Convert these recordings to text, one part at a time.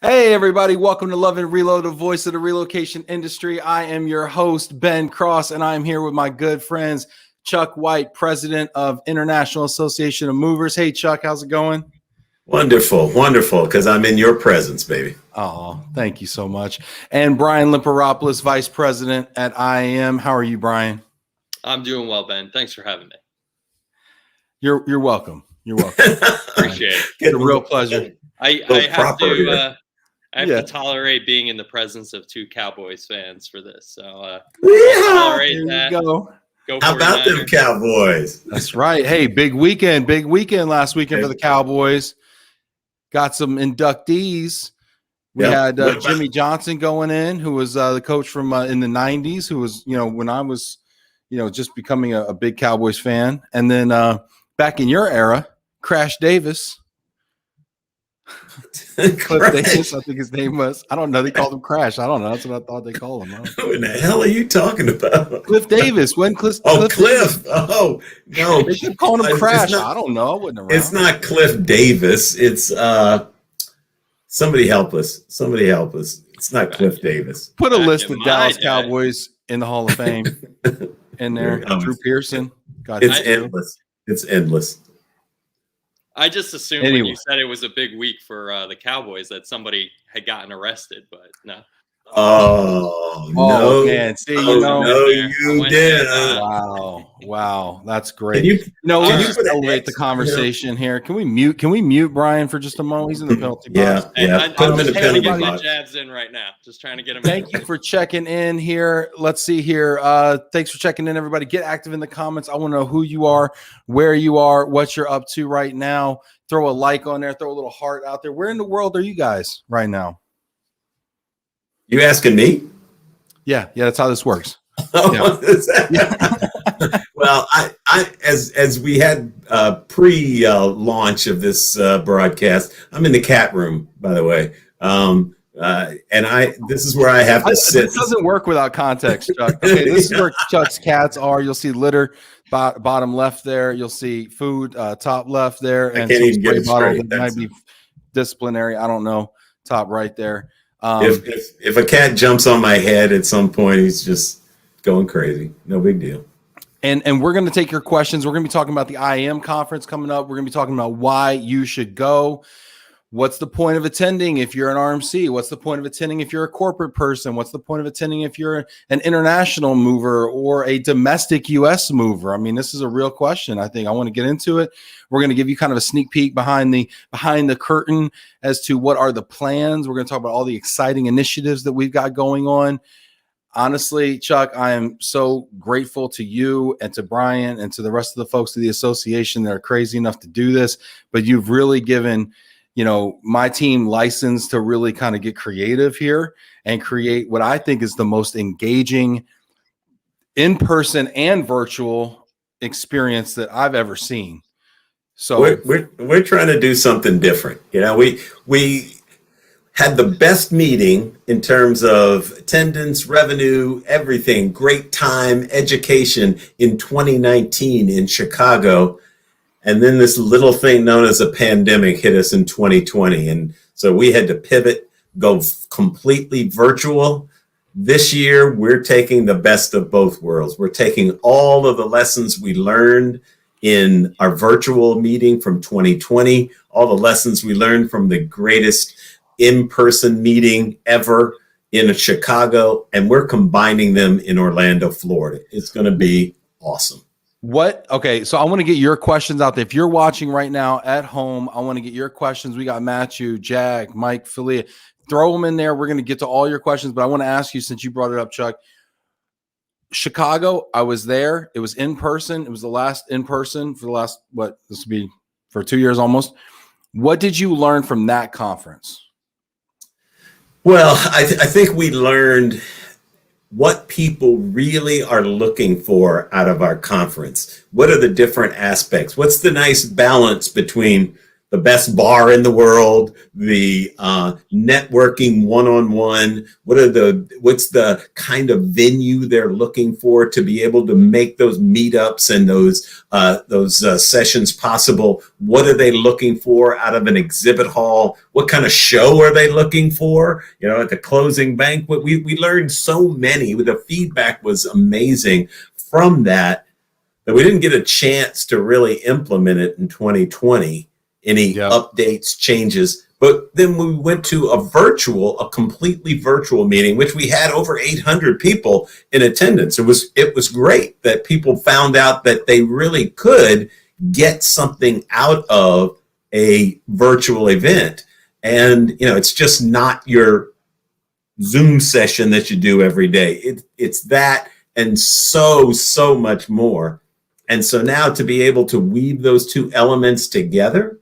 Hey, everybody. Welcome to Love and Reload, the voice of the relocation industry. I am your host, Ben Cross, and I'm here with my good friends, Chuck White, president of International Association of Movers. Hey, Chuck, how's it going? Wonderful, wonderful, because I'm in your presence, baby. Oh, thank you so much. And Brian Limperopulos, vice president at IAM. How are you, Brian? I'm doing well, Ben. Thanks for having me. You're welcome. You're welcome. Appreciate it. It's a real pleasure. I have to tolerate being in the presence of two Cowboys fans for this. So tolerate that. Go. How about them Cowboys? That's right. Hey, big weekend last weekend for the Cowboys. Got some inductees. We had Jimmy Johnson going in, who was the coach from in the 90s, who was, when I was, just becoming a big Cowboys fan. And then back in your era, Crash Davis. Cliff Davis, I think his name was. I don't know. They called him Crash. I don't know. That's what I thought they called him. What in the hell are you talking about? Cliff Davis. When Cliff? Cliff. Oh, no. They keep calling him Crash. I don't know. I wasn't around. It's not Cliff Davis. It's somebody help us. Somebody help us. It's not Cliff Davis. Put a list of Dallas Cowboys in the Hall of Fame in there. Drew Pearson. It's endless. It's endless. I just assumed when you said it was a big week for the Cowboys that somebody had gotten arrested, but no. Oh no, man! See, no, you did. Wow, that's great. Let's elevate the conversation here. Can we mute Brian for just a moment? He's in the penalty box. Yeah. Put him in the penalty box. Jabs in right now. Just trying to get him. Thank you for checking in here. Let's see here. Thanks for checking in, everybody. Get active in the comments. I want to know who you are, where you are, what you're up to right now. Throw a like on there. Throw a little heart out there. Where in the world are you guys right now? You asking me? Yeah, that's how this works. Well, as we had pre-launch of this broadcast, I'm in the cat room, by the way, and this is where I have to sit. This doesn't work without context, Chuck. Okay, this is where Chuck's cats are. You'll see litter bottom left there. You'll see food top left there, and some spray bottle that might be disciplinary. I don't know. Top right there. If a cat jumps on my head at some point, he's just going crazy. No big deal. And we're going to take your questions. We're going to be talking about the IAM conference coming up. We're going to be talking about why you should go. What's the point of attending if you're an RMC? What's the point of attending if you're a corporate person? What's the point of attending if you're an international mover or a domestic U.S. mover? I mean, this is a real question. I think I want to get into it. We're going to give you kind of a sneak peek behind the curtain as to what are the plans. We're going to talk about all the exciting initiatives that we've got going on. Honestly, Chuck, I am so grateful to you and to Brian and to the rest of the folks of the association that are crazy enough to do this. But you've really given my team license to really kind of get creative here and create what I think is the most engaging in-person and virtual experience that I've ever seen. So we're trying to do something different. We had the best meeting in terms of attendance, revenue, everything, great time, education in 2019 in Chicago. And then this little thing known as a pandemic hit us in 2020. And so we had to pivot, go completely virtual. This year, we're taking the best of both worlds. We're taking all of the lessons we learned in our virtual meeting from 2020, all the lessons we learned from the greatest in-person meeting ever in Chicago, and we're combining them in Orlando, Florida. It's going to be awesome. Okay, so I want to get your questions out there. If you're watching right now at home, I want to get your questions. We got Matthew, Jack, Mike, Philia. Throw them in there. We're going to get to all your questions, but I want to ask you, since you brought it up, Chuck, Chicago, I was there. It was in person. It was the last in person for the last, this will be for 2 years almost. What did you learn from that conference? Well, I think we learned what people really are looking for out of our conference. What are the different aspects? What's the nice balance between the best bar in the world, the networking one-on-one. What's the kind of venue they're looking for to be able to make those meetups and those sessions possible? What are they looking for out of an exhibit hall? What kind of show are they looking for? At the closing banquet, we learned so many. The feedback was amazing from that we didn't get a chance to really implement it in 2020. Any updates, changes. But then we went to a completely virtual meeting, which we had over 800 people in attendance. It was great that people found out that they really could get something out of a virtual event. And, it's just not your Zoom session that you do every day. It's that and so much more. And so now to be able to weave those two elements together,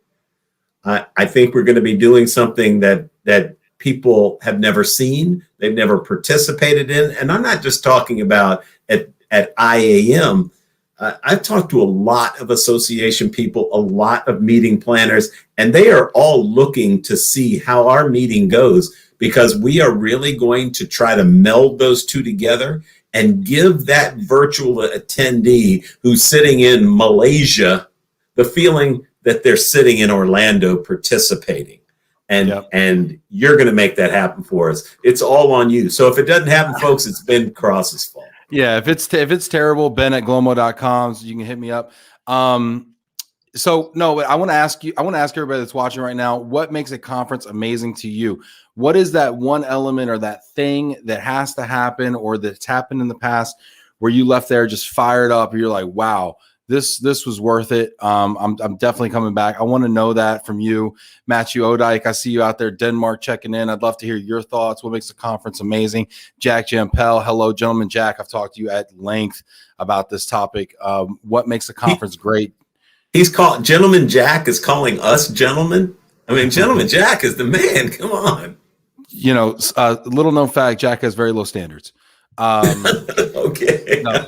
I think we're going to be doing something that people have never seen, they've never participated in. And I'm not just talking about at IAM. I've talked to a lot of association people, a lot of meeting planners, and they are all looking to see how our meeting goes, because we are really going to try to meld those two together and give that virtual attendee who's sitting in Malaysia the feeling that they're sitting in Orlando participating. And you're going to make that happen for us. It's all on you. So if it doesn't happen, folks, it's Ben Cross's fault. Yeah, if it's terrible, ben@glomo.com, so you can hit me up. So no, I want to ask everybody that's watching right now, what makes a conference amazing to you? What is that one element or that thing that has to happen or that's happened in the past where you left there just fired up and you're like, wow, this was worth it. I'm definitely coming back. I want to know that from you. Matthew Odike, I see you out there, Denmark, checking in. I'd love to hear your thoughts. What makes the conference amazing? Jack Jampel, hello, gentleman. Jack, I've talked to you at length about this topic. What makes the conference great? Gentleman Jack is calling us gentlemen. I mean, Gentleman Jack is the man. Come on. Little known fact, Jack has very low standards. Okay. No,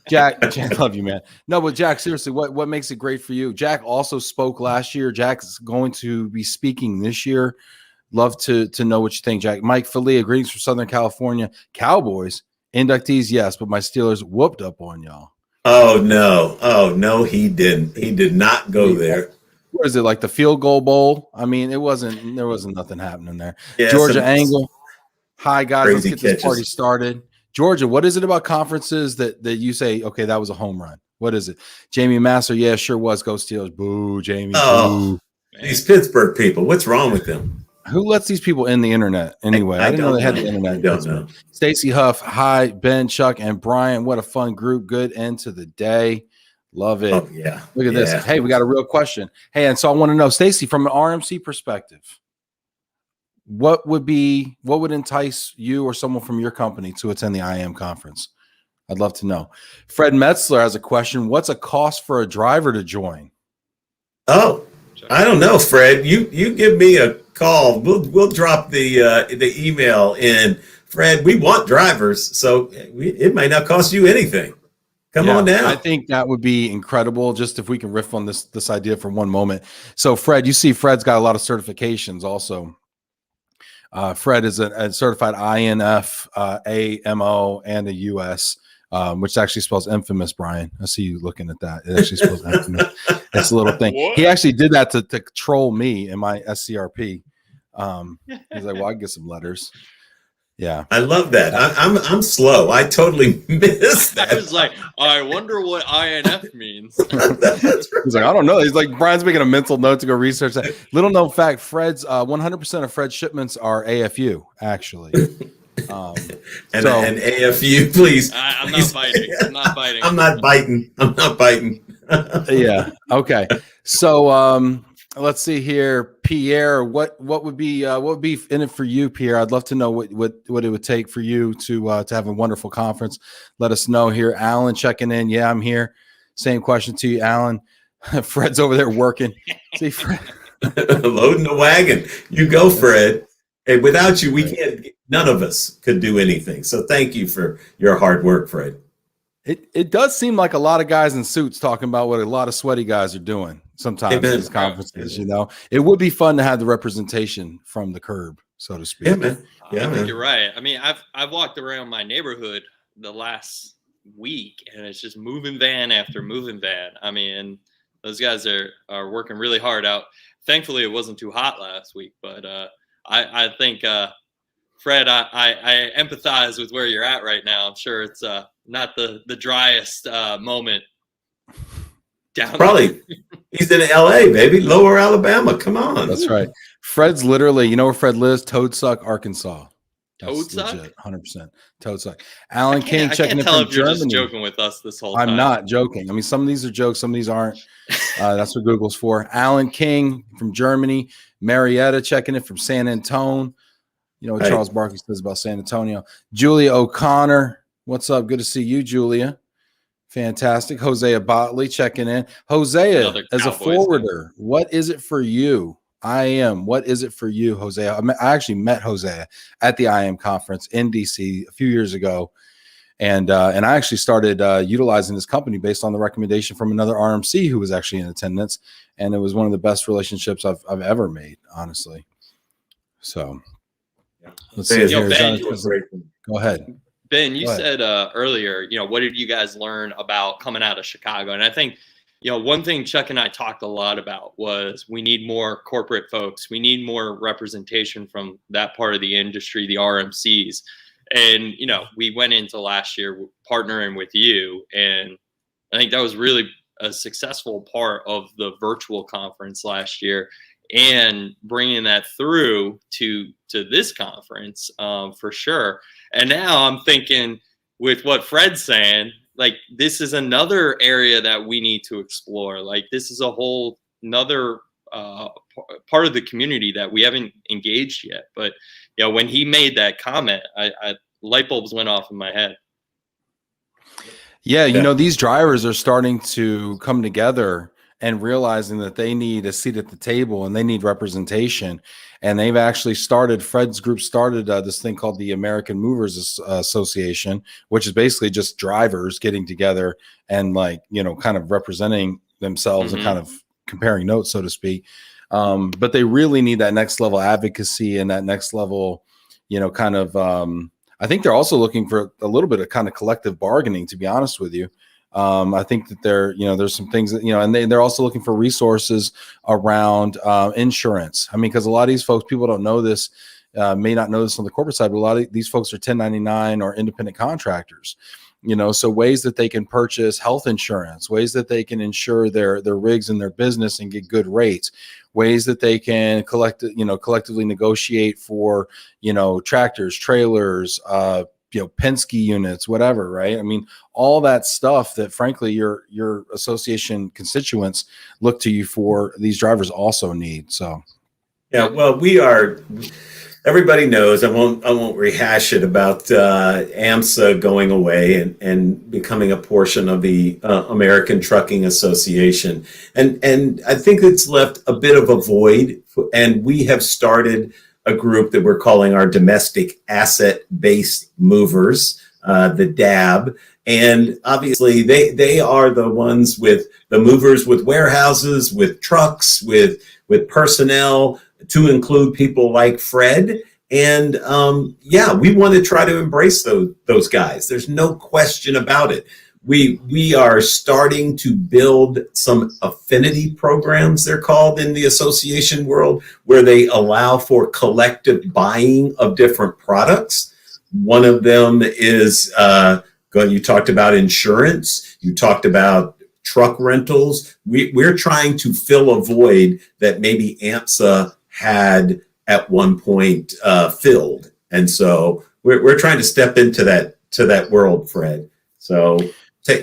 Jack, love you, man. No, but Jack, seriously, what makes it great for you? Jack also spoke last year. Jack's going to be speaking this year. Love to know what you think, Jack. Mike Falia, greetings from Southern California. Cowboys, inductees, yes, but my Steelers whooped up on y'all. Oh, no, he didn't. He did not go there. What is it, like the field goal bowl? I mean, there wasn't nothing happening there. Yeah, Georgia Angle. Hi, guys. Let's get catches. This party started. Georgia, what is it about conferences that you say, okay, that was a home run? What is it? Jamie Masser, yeah, sure was. Go Steelers. Boo, Jamie. Oh, boo. These Pittsburgh people. What's wrong with them? Who lets these people in the internet anyway? I didn't know they had the internet. I don't know. Stacy Huff, hi, Ben, Chuck, and Brian. What a fun group. Good end to the day. Love it. Oh, yeah. Look at this. Hey, we got a real question. Hey, and so I want to know, Stacy, from an RMC perspective, what would entice you or someone from your company to attend the IAM conference? I'd love to know. Fred Metzler has a question. What's a cost for a driver to join? Oh, I don't know, Fred. You give me a call. We'll drop the email in. Fred, we want drivers, so it might not cost you anything. Come on down. I think that would be incredible. Just if we can riff on this idea for one moment. So, Fred, you see, Fred's got a lot of certifications also. Fred is a certified INF, AMO, and a US, which actually spells infamous, Brian. I see you looking at that. It actually spells infamous. It's a little thing. What? He actually did that to troll me in my SCRP. He's like, well, I can get some letters. Yeah, I love that. I'm slow. I totally missed that. I was like, I wonder what INF means. He's like, I don't know. He's like, Brian's making a mental note to go research that. Little known fact: 100% of Fred's shipments are AFU, actually. And AFU, please. I'm not biting. I'm not biting. I'm not biting. Yeah. Okay. So let's see here, Pierre. What would be in it for you, Pierre? I'd love to know what it would take for you to have a wonderful conference. Let us know here. Alan checking in. Yeah, I'm here. Same question to you, Alan. Fred's over there working. See, Fred. Loading the wagon. You go, Fred. Hey, without you, we can't. None of us could do anything. So thank you for your hard work, Fred. It does seem like a lot of guys in suits talking about what a lot of sweaty guys are doing. sometimes these conferences. You know, it would be fun to have the representation from the curb, so to speak. Yeah, man. Yeah, I think you're right. I mean, I've walked around my neighborhood the last week, and it's just moving van after moving van. I mean, those guys are working really hard out. Thankfully, it wasn't too hot last week, but I think Fred, I empathize with where you're at right now. I'm sure it's not the driest moment down probably there. He's in LA, baby, Lower Alabama. Come on. That's right. Fred's literally, you know where Fred lives? Toadsuck, Arkansas. Toadsuck? 100% Toadsuck. Alan King checking in from if you're Germany. just joking with us this whole time. I'm not joking. I mean, some of these are jokes, some of these aren't. That's what Google's for. Alan King from Germany. Marietta checking in from San Antonio. You know what Charles Barkley says about San Antonio. Julia O'Connor. What's up? Good to see you, Julia. Fantastic. Hosea Botley checking in. Hosea, as a forwarder, what is it for you? IAM, what is it for you, Hosea? I actually met Hosea at the IAM conference in DC a few years ago. And I actually started utilizing this company based on the recommendation from another RMC who was actually in attendance. And it was one of the best relationships I've ever made, honestly. So let's see. Ben, go ahead. Ben, you said earlier, you know, what did you guys learn about coming out of Chicago? And I think, you know, one thing Chuck and I talked a lot about was we need more corporate folks. We need more representation from that part of the industry, the RMCs. And, you know, we went into last year partnering with you. And I think that was really a successful part of the virtual conference last year, and bringing that through to this conference for sure. And now I'm thinking with what Fred's saying, like, this is another area that we need to explore. Like, this is a whole another part of the community that we haven't engaged yet. But, you know, when he made that comment, I light bulbs went off in my head. Yeah, you know, these drivers are starting to come together and realizing that they need a seat at the table and they need representation. And they've actually started, Fred's group started this thing called the American Movers Association, which is basically just drivers getting together and, like, you know, kind of representing themselves and kind of comparing notes, so to speak. But they really need that next level advocacy and that next level, you know, kind of, I think they're also looking for a little bit of kind of collective bargaining, to be honest with you. I think that there's some things that, you know, and they're also looking for resources around insurance. I mean, because a lot of these folks, people don't know this, may not know this on the corporate side, but a lot of these folks are 1099 or independent contractors, you know, so ways that they can purchase health insurance, ways that they can insure their rigs and their business and get good rates, ways that they can collectively negotiate for, you know, tractors, trailers, you know, Penske units, whatever, right? I mean, all that stuff that, frankly, your association constituents look to you for, these drivers also need. So, yeah, well, everybody knows, I won't rehash it, about AMSA going away and becoming a portion of the American Trucking Association. And I think it's left a bit of a void, and we have started a group that we're calling our Domestic Asset-Based Movers, the DAB. And obviously they are the ones with the movers, with warehouses, with trucks, with personnel, to include people like Fred. And we want to try to embrace those guys. There's no question about it. We are starting to build some affinity programs, they're called in the association world, where they allow for collective buying of different products. One of them is, you talked about insurance, you talked about truck rentals. We're trying to fill a void that maybe AMSA had at one point filled. And so we're trying to step into that world, Fred. So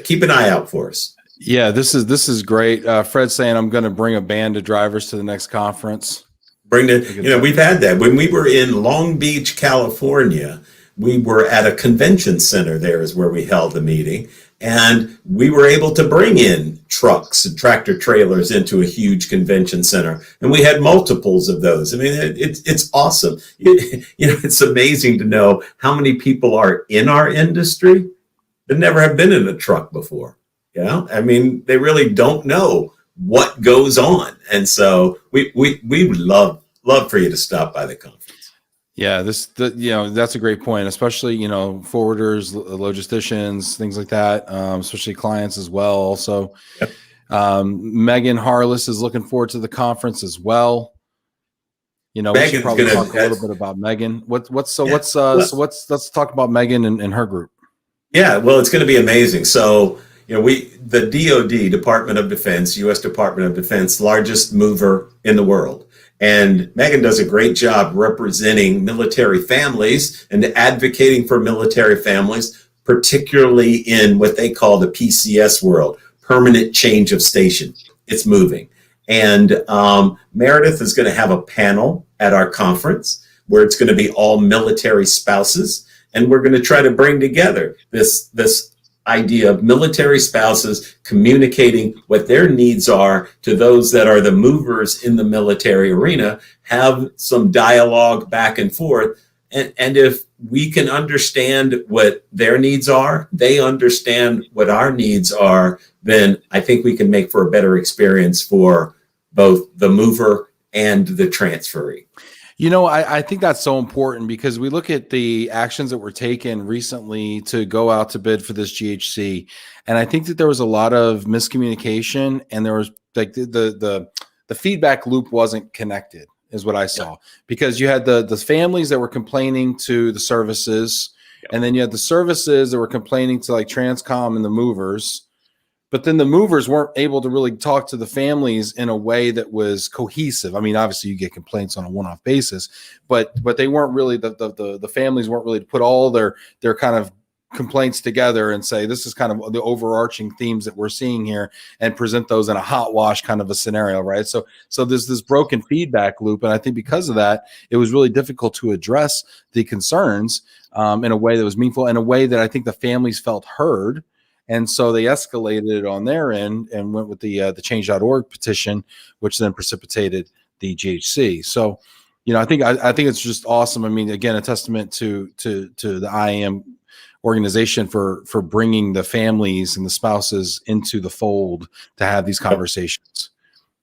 keep an eye out for us. Yeah, this is great. Fred's saying I'm going to bring a band of drivers to the next conference. We've had that. When we were in Long Beach, California, we were at a convention center. There is where we held the meeting. And we were able to bring in trucks and tractor trailers into a huge convention center. And we had multiples of those. I mean, it's awesome. It's amazing to know how many people are in our industry that never have been in a truck before. I mean, they really don't know what goes on. And so we would love for you to stop by the conference. Yeah, that's a great point, especially, forwarders, logisticians, things like that, especially clients as well. Also, Yep. Megan Harless is looking forward to the conference as well. We should Megan's probably gonna- talk a little bit about Megan. Let's talk about Megan and her group. Yeah, well, it's going to be amazing. So, the DoD, Department of Defense, U.S. Department of Defense, largest mover in the world. And Megan does a great job representing military families and advocating for military families, particularly in what they call the PCS world, permanent change of station. It's moving. And Meredith is going to have a panel at our conference where it's going to be all military spouses. And we're going to try to bring together this idea of military spouses communicating what their needs are to those that are the movers in the military arena, have some dialogue back and forth. And if we can understand what their needs are, they understand what our needs are, then I think we can make for a better experience for both the mover and the transferee. I think that's so important because we look at the actions that were taken recently to go out to bid for this GHC. And I think that there was a lot of miscommunication, and there was like the feedback loop wasn't connected is what I saw, because you had the families that were complaining to the services, and then you had the services that were complaining to like Transcom and the movers. But then the movers weren't able to really talk to the families in a way that was cohesive. I mean, obviously you get complaints on a one-off basis, but they weren't really, the families weren't really to put all their kind of complaints together and say, this is kind of the overarching themes that we're seeing here, and present those in a hot wash kind of a scenario, right? So there's this broken feedback loop. And I think because of that, it was really difficult to address the concerns in a way that was meaningful, in a way that I think the families felt heard. And so they escalated it on their end and went with the change.org petition, which then precipitated the GHC. So, I think it's just awesome. I mean, again, a testament to the IAM organization for bringing the families and the spouses into the fold to have these conversations.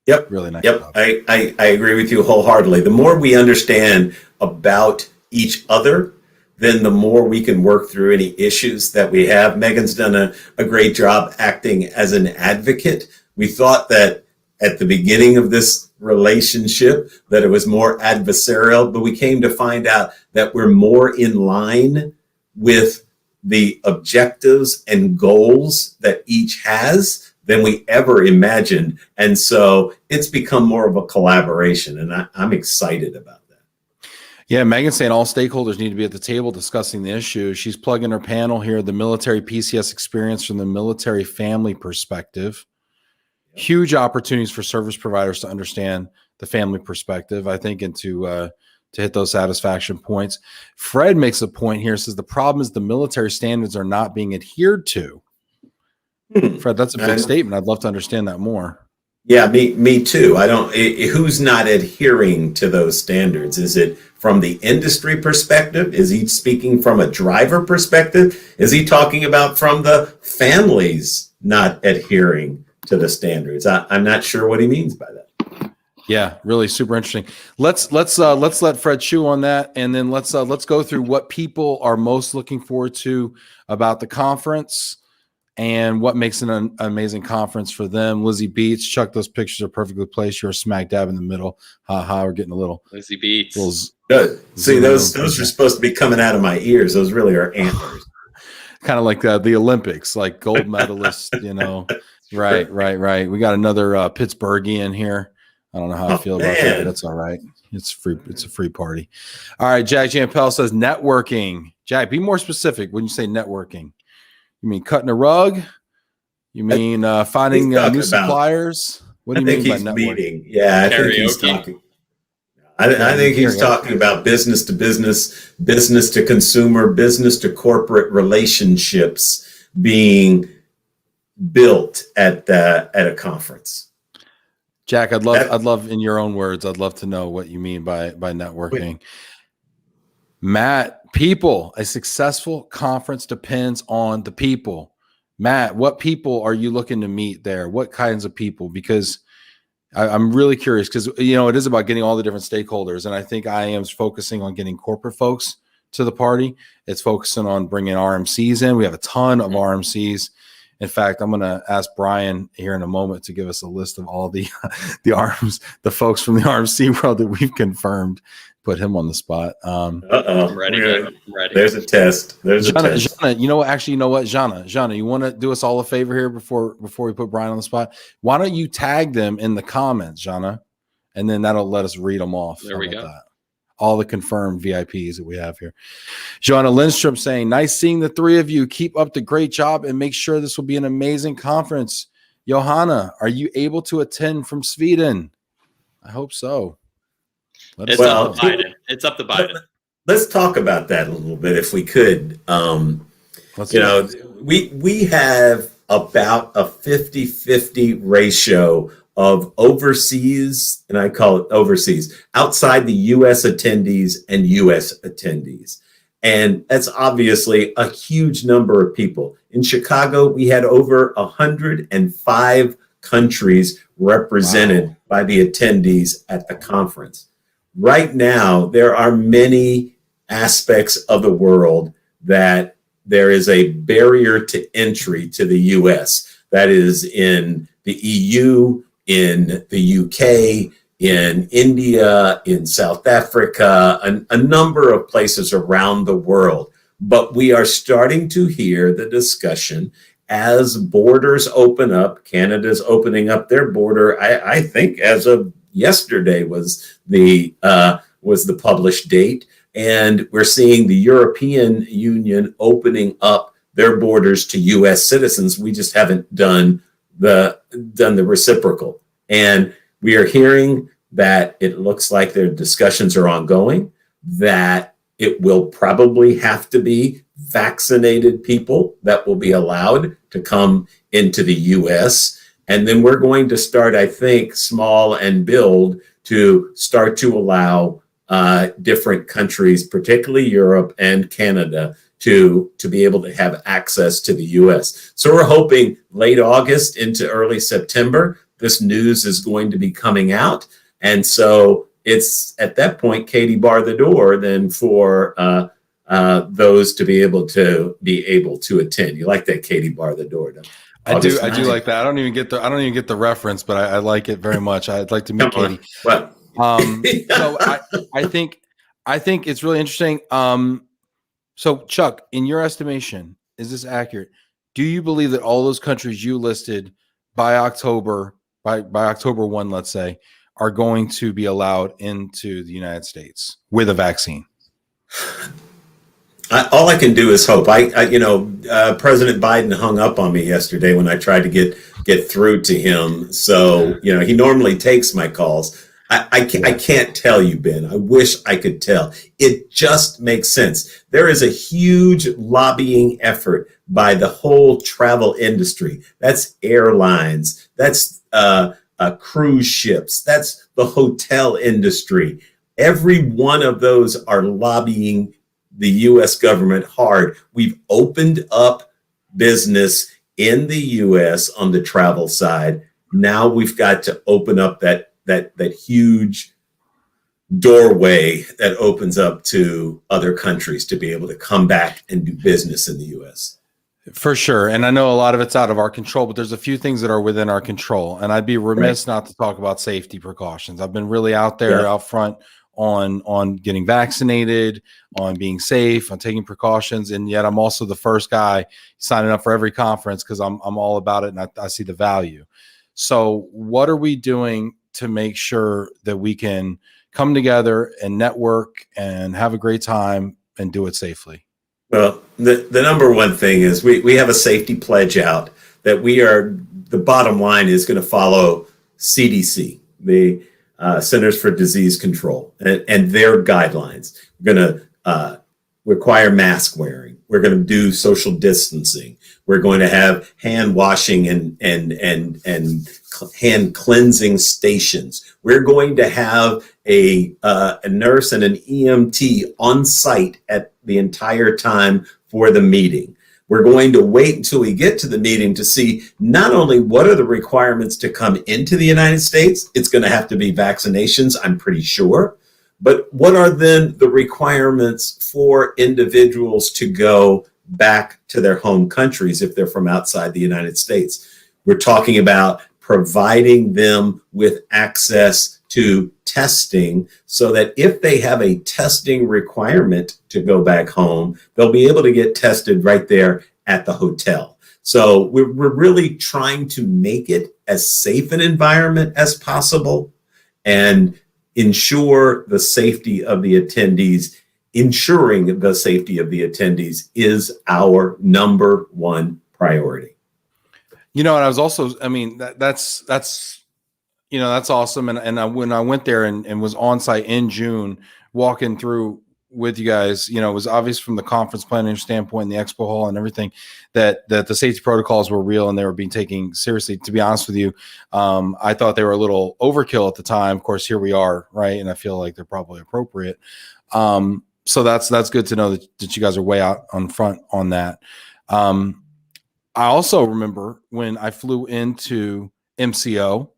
Yep. Really nice. Yep. I agree with you wholeheartedly. The more we understand about each other, then the more we can work through any issues that we have. Megan's done a great job acting as an advocate. We thought that at the beginning of this relationship that it was more adversarial, but we came to find out that we're more in line with the objectives and goals that each has than we ever imagined. And so it's become more of a collaboration, and I'm excited about that. Yeah, Megan's saying all stakeholders need to be at the table discussing the issue. She's plugging her panel here, the military PCS experience from the military family perspective. Huge opportunities for service providers to understand the family perspective, I think, and to hit those satisfaction points. Fred makes a point here, says the problem is the military standards are not being adhered to. Fred, that's a big statement. I'd love to understand that more. Yeah, me too. Who's not adhering to those standards? Is it from the industry perspective? Is he speaking from a driver perspective? Is he talking about from the families not adhering to the standards? I'm not sure what he means by that. Yeah, really super interesting. Let's let Fred chew on that, and then let's go through what people are most looking forward to about the conference and what makes an amazing conference for them. Lizzie Beats, Chuck, those pictures are perfectly placed. You're smack dab in the middle. We're getting a little Lizzie Beats. Good. See, those are supposed to be coming out of my ears. Those really are antlers. Kind of like the Olympics, like gold medalist, Right. We got another Pittsburghian here. I don't know how I feel about that, but that's all right. It's free. It's a free party. All right. Jack Jampel says networking. Jack, be more specific when you say networking. You mean cutting a rug? You mean finding new suppliers? What do you mean by networking? Yeah, I think he's talking. I think he's talking about business to business, business to consumer, business to corporate relationships being built at a conference. Jack, I'd love in your own words, I'd love to know what you mean by networking. Wait. Matt, people, a successful conference depends on the people. Matt, what people are you looking to meet there? What kinds of people? Because I'm really curious, because it is about getting all the different stakeholders, and I think IAM's focusing on getting corporate folks to the party. It's focusing on bringing RMCs in. We have a ton of RMCs. In fact, I'm going to ask Brian here in a moment to give us a list of all the folks from the RMC world that we've confirmed. Put him on the spot. I'm ready. I'm ready. There's a test. Jana, you know what? Actually, you know what? Jana, you want to do us all a favor here before we put Brian on the spot? Why don't you tag them in the comments, Jana? And then that'll let us read them off. There we go. That? All the confirmed VIPs that we have here. Joanna Lindstrom saying, nice seeing the three of you. Keep up the great job and make sure this will be an amazing conference. Johanna, are you able to attend from Sweden? I hope so. It's up to Biden. It's up to Biden. Let's talk about that a little bit if we could. We have about a 50-50 ratio of overseas, and I call it overseas, outside the U.S. attendees and U.S. attendees. And that's obviously a huge number of people. In Chicago, we had over 105 countries represented by the attendees at the conference. Right now, there are many aspects of the world that there is a barrier to entry to the U.S. That is in the EU, in the UK, in India, in South Africa, a number of places around the world. But we are starting to hear the discussion as borders open up. Canada's opening up their border. I think as of yesterday was the published date, and we're seeing the European Union opening up their borders to U.S. citizens. We just haven't done the reciprocal, and we are hearing that it looks like their discussions are ongoing, that it will probably have to be vaccinated people that will be allowed to come into the U.S. And then we're going to start, I think, small and build to start to allow different countries, particularly Europe and Canada, to be able to have access to the U.S. So we're hoping late August into early September, this news is going to be coming out. And so it's at that point, Katie bar the door then for those to be able to attend. You like that, Katie bar the door, don't you? I do like that. I don't even get the reference, but I like it very much. I'd like to meet Katie. Well, so I think it's really interesting. So Chuck, in your estimation, is this accurate? Do you believe that all those countries you listed by October 1, let's say, are going to be allowed into the United States with a vaccine? All I can do is hope. President Biden hung up on me yesterday when I tried to get through to him. So, he normally takes my calls. I can't tell you, Ben. I wish I could tell. It just makes sense. There is a huge lobbying effort by the whole travel industry. That's airlines. That's cruise ships. That's the hotel industry. Every one of those are lobbying the U.S. government hard. We've opened up business in the U.S. on the travel side. Now we've got to open up that huge doorway that opens up to other countries to be able to come back and do business in the U.S. For sure. And I know a lot of it's out of our control, but there's a few things that are within our control. And I'd be remiss not to talk about safety precautions. I've been really out there, out front on getting vaccinated, on being safe, on taking precautions. And yet I'm also the first guy signing up for every conference because I'm all about it and I see the value. So what are we doing to make sure that we can come together and network and have a great time and do it safely? Well, the number one thing is we have a safety pledge out that the bottom line is going to follow CDC, the Centers for Disease Control, and their guidelines. We're going to require mask wearing. We're going to do social distancing. We're going to have hand washing and hand cleansing stations. We're going to have a nurse and an EMT on site at the entire time for the meeting. We're going to wait until we get to the meeting to see not only what are the requirements to come into the United States, it's going to have to be vaccinations, I'm pretty sure, but what are then the requirements for individuals to go back to their home countries if they're from outside the United States? We're talking about providing them with access to testing so that if they have a testing requirement to go back home, they'll be able to get tested right there at the hotel. So we're really trying to make it as safe an environment as possible and ensure the safety of the attendees. Ensuring the safety of the attendees is our number one priority. And I was also, that's that's awesome. And when I went there and was on site in June, walking through with you guys, it was obvious from the conference planning standpoint and the expo hall and everything that the safety protocols were real and they were being taken seriously. To be honest with you, I thought they were a little overkill at the time. Of course, here we are, right? And I feel like they're probably appropriate. So that's good to know that you guys are way out on front on that. I also remember when I flew into MCO,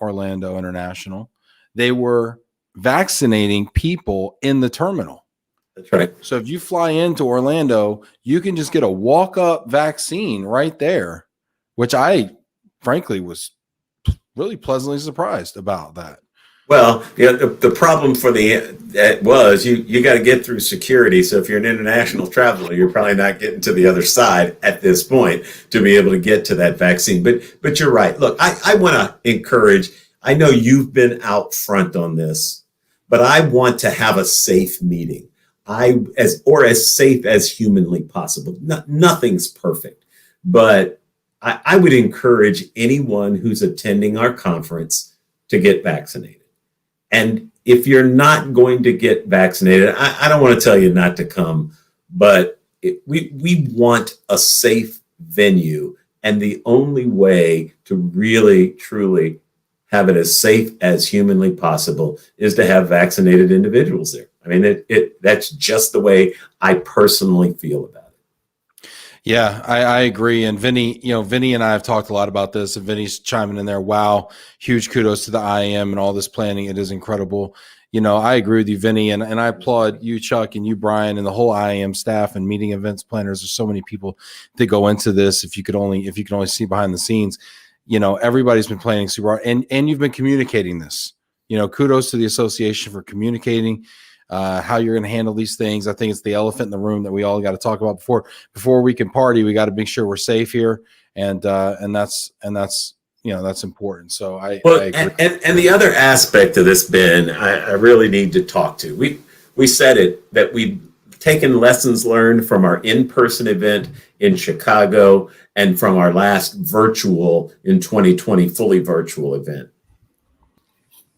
Orlando International, they were vaccinating people in the terminal. That's right. So if you fly into Orlando, you can just get a walk-up vaccine right there, which I frankly was really pleasantly surprised about that. Well, the problem for was you got to get through security. So if you're an international traveler, you're probably not getting to the other side at this point to be able to get to that vaccine. But you're right. Look, I want to encourage. I know you've been out front on this, but I want to have a safe meeting. As safe as humanly possible. Nothing's perfect, but I would encourage anyone who's attending our conference to get vaccinated. And if you're not going to get vaccinated, I don't want to tell you not to come, but we want a safe venue. And the only way to really, truly have it as safe as humanly possible is to have vaccinated individuals there. I mean, that's just the way I personally feel about it. Yeah, I agree. And Vinnie and I have talked a lot about this, and Vinnie's chiming in there. Wow. Huge kudos to the IAM and all this planning. It is incredible. I agree with you, Vinnie, and I applaud you, Chuck, and you, Brian, and the whole IAM staff and meeting events planners. There's so many people that go into this. If you could only see behind the scenes, everybody's been planning super hard, and you've been communicating this. Kudos to the association for communicating how you're going to handle these things. I think it's the elephant in the room that we all got to talk about before we can party. We got to make sure we're safe here, and that's important. So I agree. And the other aspect of this, Ben, I really need to talk to. We said it that we've taken lessons learned from our in-person event in Chicago and from our last virtual in 2020 fully virtual event.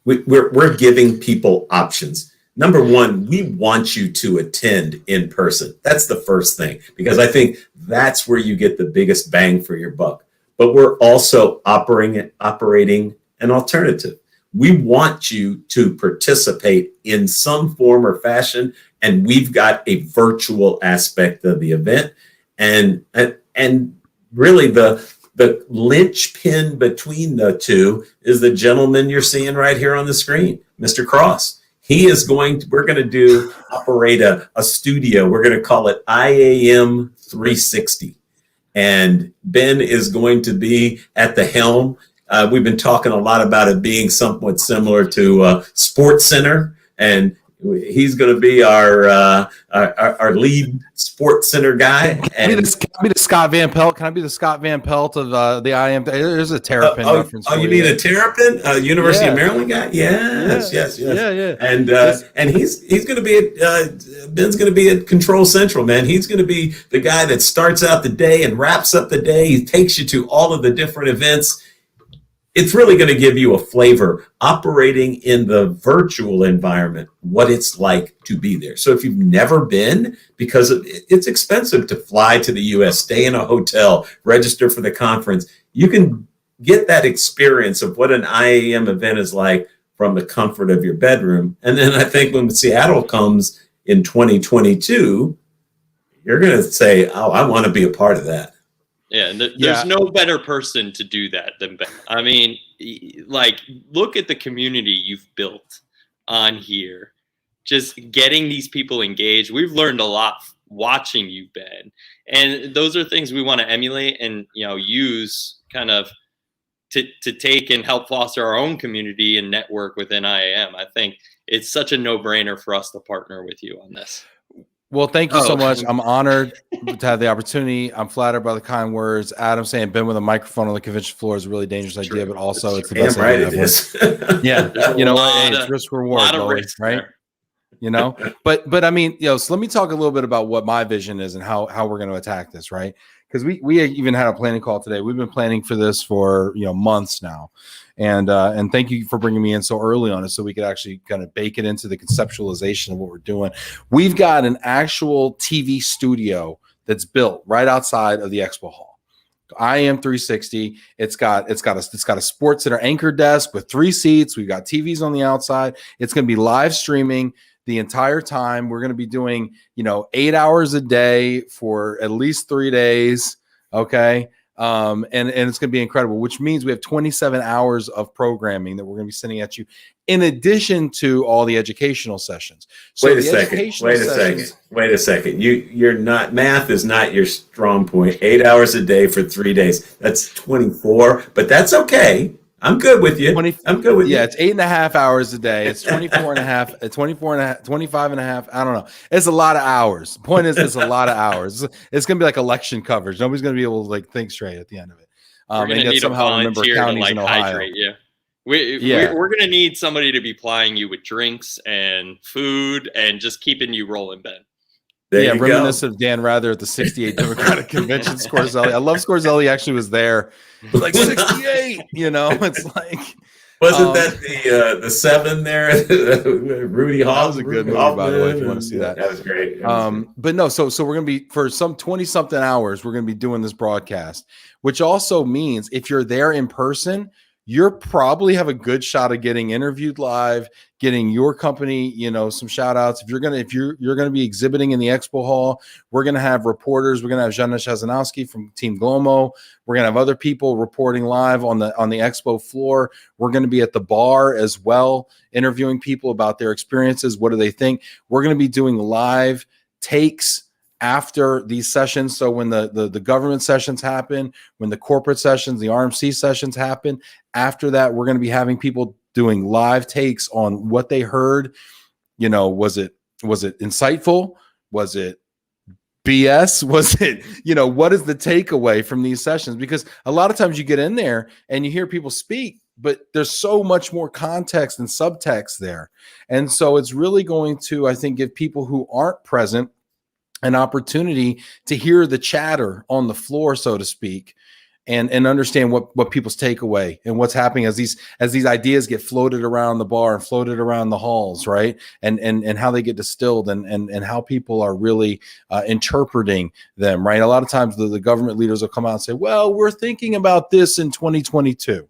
We're giving people options. Number one, we want you to attend in person. That's the first thing, because I think that's where you get the biggest bang for your buck. But we're also operating an alternative. We want you to participate in some form or fashion, and we've got a virtual aspect of the event. And really the linchpin between the two is the gentleman you're seeing right here on the screen, Mr. Cross. We're going to operate a studio. We're going to call it IAM 360. And Ben is going to be at the helm. We've been talking a lot about it being somewhat similar to Sports Center, and he's going to be our lead Sports Center guy. Can I be the Scott Van Pelt? Can I be the Scott Van Pelt of the IAM? There's a Terrapin reference. Oh, you need a Terrapin, University of Maryland guy? Yes. Yeah. And he's going to be Ben's going to be at Control Central, man. He's going to be the guy that starts out the day and wraps up the day. He takes you to all of the different events. It's really going to give you a flavor operating in the virtual environment, what it's like to be there. So if you've never been, because it's expensive to fly to the U.S., stay in a hotel, register for the conference, you can get that experience of what an IAM event is like from the comfort of your bedroom. And then I think when Seattle comes in 2022, you're going to say, oh, I want to be a part of that. Yeah, and there's no better person to do that than Ben. I mean, like, look at the community you've built on here. Just getting these people engaged. We've learned a lot watching you, Ben. And those are things we want to emulate and, use kind of to take and help foster our own community and network within IAM. I think it's such a no-brainer for us to partner with you on this. Well, thank you so much. I'm honored to have the opportunity. I'm flattered by the kind words. Adam saying Ben with a microphone on the convention floor is a really dangerous idea, but also it's the best idea ever. Yeah, it's risk reward, right? But I mean, so let me talk a little bit about what my vision is and how we're going to attack this, right? Because we even had a planning call today. We've been planning for this for months now, and thank you for bringing me in so early on it, so we could actually kind of bake it into the conceptualization of what we're doing. We've got an actual TV studio that's built right outside of the expo hall. IAM 360. It's got a sports center anchor desk with 3 seats. We've got TVs on the outside. It's going to be live streaming the entire time. We're going to be doing, 8 hours a day for at least 3 days. Okay. And it's going to be incredible, which means we have 27 hours of programming that we're going to be sending at you in addition to all the educational sessions. So Wait a second. You're not, math is not your strong point. 8 hours a day for 3 days. That's 24, but that's okay. I'm good with you. I'm good with you. Yeah, it's 8.5 hours a day. It's 25 and a half. I don't know. It's a lot of hours. The point is, it's a lot of hours. It's going to be like election coverage. Nobody's going to be able to think straight at the end of it. We're going to need somehow a volunteer to hydrate you. We're going to need somebody to be plying you with drinks and food and just keeping you rolling, Ben. Reminiscent of Dan Rather at the 68 Democratic Convention. Scorzelli. I love Scorzelli actually was there. Like 68, it's like. Wasn't that the 7 there? Rudy Hall. That was a good movie, by the way, if you want to see that. That was great. But no, so we're going to be, for some 20-something hours, we're going to be doing this broadcast, which also means if you're there in person, you're probably have a good shot of getting interviewed live, getting your company, some shout outs. If you're going to be exhibiting in the expo hall, we're going to have reporters. We're going to have Jana Shazanowski from Team Glomo. We're going to have other people reporting live on the expo floor. We're going to be at the bar as well, interviewing people about their experiences. What do they think? We're going to be doing live takes after these sessions. So when the government sessions happen, when the corporate sessions, the RMC sessions happen, after that, we're going to be having people doing live takes on what they heard. Was it insightful? Was it BS? Was it, what is the takeaway from these sessions? Because a lot of times you get in there and you hear people speak, but there's so much more context and subtext there. And so it's really going to, I think, give people who aren't present an opportunity to hear the chatter on the floor, so to speak, and understand what people's takeaway and what's happening as these ideas get floated around the bar and floated around the halls, right? And how they get distilled and how people are really interpreting them, right? A lot of times the government leaders will come out and say, well, we're thinking about this in 2022.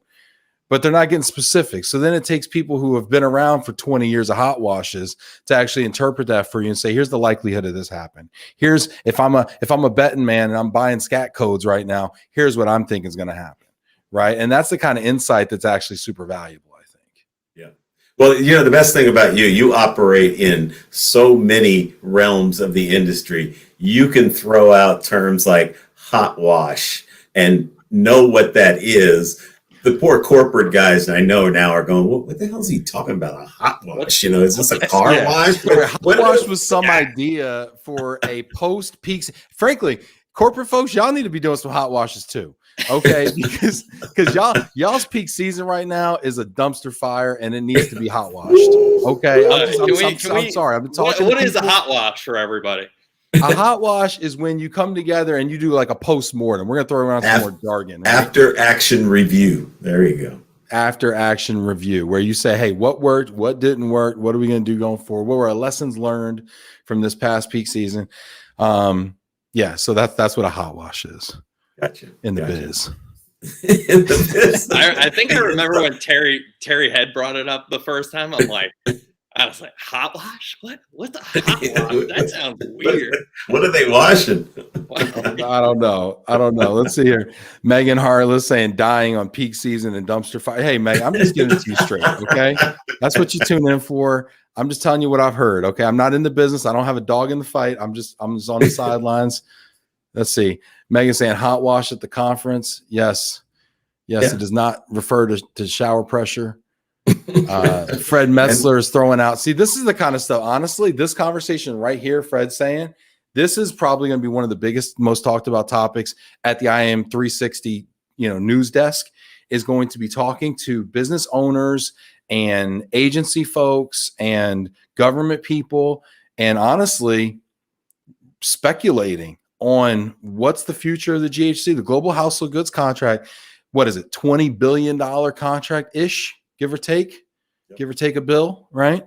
But they're not getting specific. So then it takes people who have been around for 20 years of hot washes to actually interpret that for you and say, here's the likelihood of this happening. Here's, if I'm a betting man and I'm buying scat codes right now, here's what I'm thinking is going to happen. Right. And that's the kind of insight that's actually super valuable, I think. Yeah. Well, the best thing about you operate in so many realms of the industry. You can throw out terms like hot wash and know what that is. The poor corporate guys I know now are going, what the hell is he talking about? A hot wash? Is this a car wash? Hot wash was some idea for a post-peak. Frankly, corporate folks, y'all need to be doing some hot washes too. Okay, because y'all's peak season right now is a dumpster fire and it needs to be hot washed. Okay, I'm sorry. I've been talking. What is a hot wash for everybody? A hot wash is when you come together and you do like a post-mortem. We're going to throw around some more jargon. Right? After action review. There you go. After action review, where you say, hey, what worked? What didn't work? What are we going to do going forward? What were our lessons learned from this past peak season? So that's what a hot wash is. Gotcha. In the biz. In the biz. I think I remember when Terry Head brought it up the first time. I'm like, I was like, hot wash? What the hot wash? That sounds weird. What are they washing? I don't know. Let's see here. Megan Harless saying dying on peak season and dumpster fire. Hey, Meg, I'm just giving it to you straight. Okay. That's what you tune in for. I'm just telling you what I've heard. Okay. I'm not in the business. I don't have a dog in the fight. I'm just on the sidelines. Let's see. Megan saying hot wash at the conference. Yes. Yes. Yeah. It does not refer to shower pressure. Fred Metzler is throwing out. See, this is the kind of stuff, honestly, this conversation right here, Fred's saying, this is probably going to be one of the biggest, most talked about topics at the IAM 360, news desk, is going to be talking to business owners and agency folks and government people, and honestly, speculating on what's the future of the GHC, the Global Household Goods contract. What is it? $20 billion contract-ish, give or take a bill, right?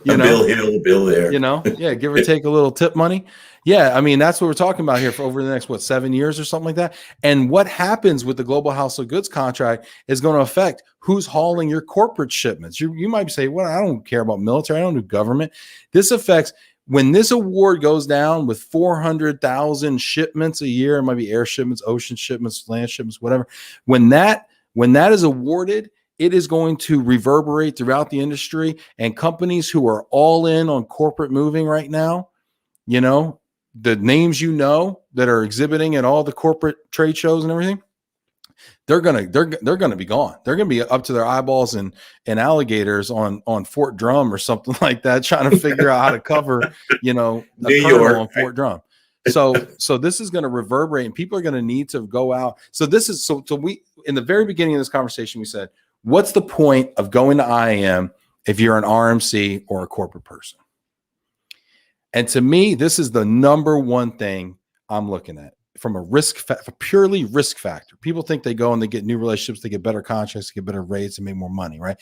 Bill here, a bill there. Yeah, give or take a little tip money. Yeah, I mean, that's what we're talking about here for over the next, 7 years or something like that. And what happens with the Global Household Goods contract is going to affect who's hauling your corporate shipments. You might say, well, I don't care about military. I don't do government. This affects when this award goes down with 400,000 shipments a year. It might be air shipments, ocean shipments, land shipments, whatever. When that is awarded, it is going to reverberate throughout the industry, and companies who are all in on corporate moving right now, the names that are exhibiting at all the corporate trade shows and everything, they're gonna be gone. They're gonna be up to their eyeballs in alligators on Fort Drum or something like that, trying to figure out how to cover, New York on Fort Drum. So this is going to reverberate, and people are going to need to go out. So we, in the very beginning of this conversation, we said, what's the point of going to IAM if you're an RMC or a corporate person? And to me, this is the number one thing I'm looking at from a purely risk factor. People think they go and they get new relationships, they get better contracts, they get better rates, and make more money, right?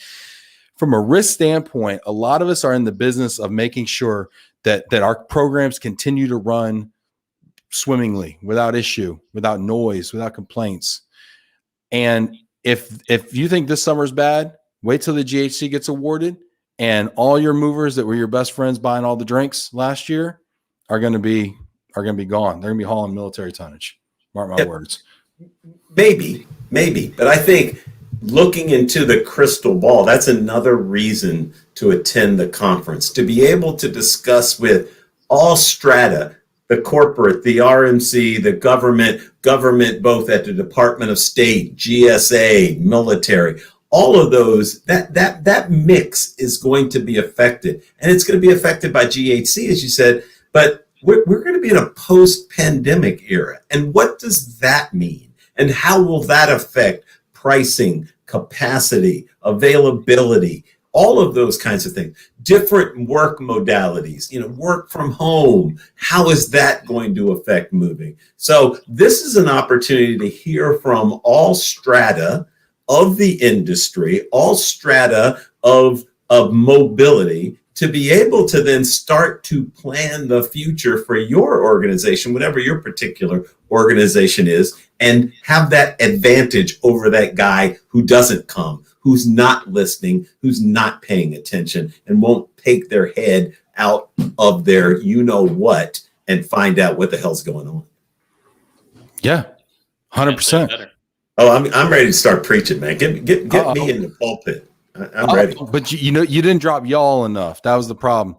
From a risk standpoint, a lot of us are in the business of making sure that our programs continue to run swimmingly, without issue, without noise, without complaints. And if you think this summer's bad, wait till the GHC gets awarded, and all your movers that were your best friends buying all the drinks last year are going to be gone. They're going to be hauling military tonnage. Mark my words. Maybe, but I think looking into the crystal ball, that's another reason to attend the conference, to be able to discuss with all strata, the corporate, the RMC, the government both at the Department of State, GSA, military, all of those, that mix is going to be affected. And it's going to be affected by GHC, as you said, but we're going to be in a post-pandemic era. And what does that mean? And how will that affect pricing, capacity, availability, all of those kinds of things? Different work modalities, work from home. How is that going to affect moving? So this is an opportunity to hear from all strata of the industry, all strata of mobility, to be able to then start to plan the future for your organization, whatever your particular organization is, and have that advantage over that guy who doesn't come, who's not listening, who's not paying attention, and won't take their head out of their what and find out what the hell's going on. Yeah, 100%. Oh, I'm ready to start preaching, man. Get me in the pulpit. I'm ready. But you didn't drop y'all enough. That was the problem.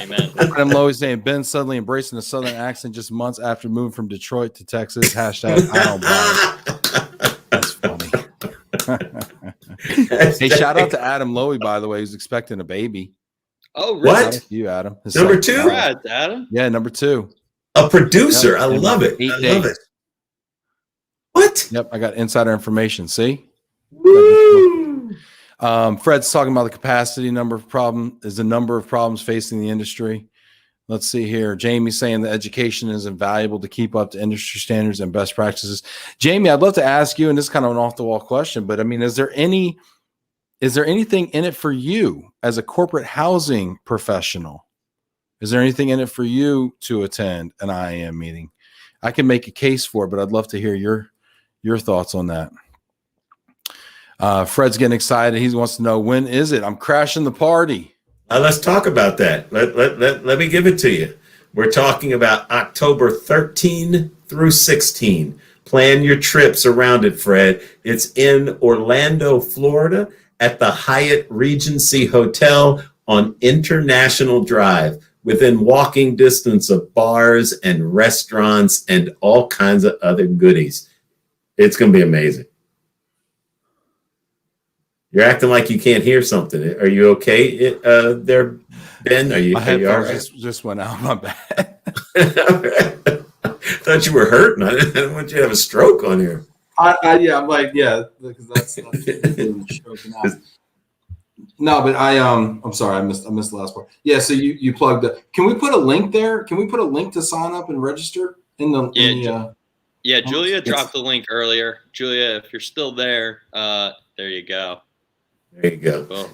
Amen. I'm always saying Ben suddenly embracing a Southern accent just months after moving from Detroit to Texas. Hashtag I don't buy it. That's funny. Hey, shout out to Adam Lowy, by the way, who's expecting a baby. Oh, really? What? You, Adam. Number 2? Congrats, Adam. Yeah, number 2. A producer. Yep. I love it. 8 I days. love it. What? Yep, I got insider information. See? Woo! Fred's talking about the capacity number of problems facing the industry. Let's see here. Jamie's saying that education is invaluable to keep up to industry standards and best practices. Jamie, I'd love to ask you, and this is kind of an off-the-wall question, but I mean, is there anything in it for you as a corporate housing professional? Is there anything in it for you to attend an IAM meeting? I can make a case for it, but I'd love to hear your thoughts on that. Fred's getting excited. He wants to know, when is it? I'm crashing the party. Let's talk about that. Let me give it to you. We're talking about October 13 through 16. Plan your trips around it, Fred. It's in Orlando, Florida, at the Hyatt Regency Hotel on International Drive, within walking distance of bars and restaurants and all kinds of other goodies. It's going to be amazing. You're acting like you can't hear something. Are you okay there, Ben? Are you all right? just went out. My bad. Thought you were hurting. I didn't want you to have a stroke on here. I'm like, because that's stroking out. No, but I'm sorry, I missed the last part. Yeah, so you plugged it. Can we put a link there? Can we put a link to sign up and register in the Yeah, Julia dropped the link earlier. Julia, if you're still there, there you go. There you go.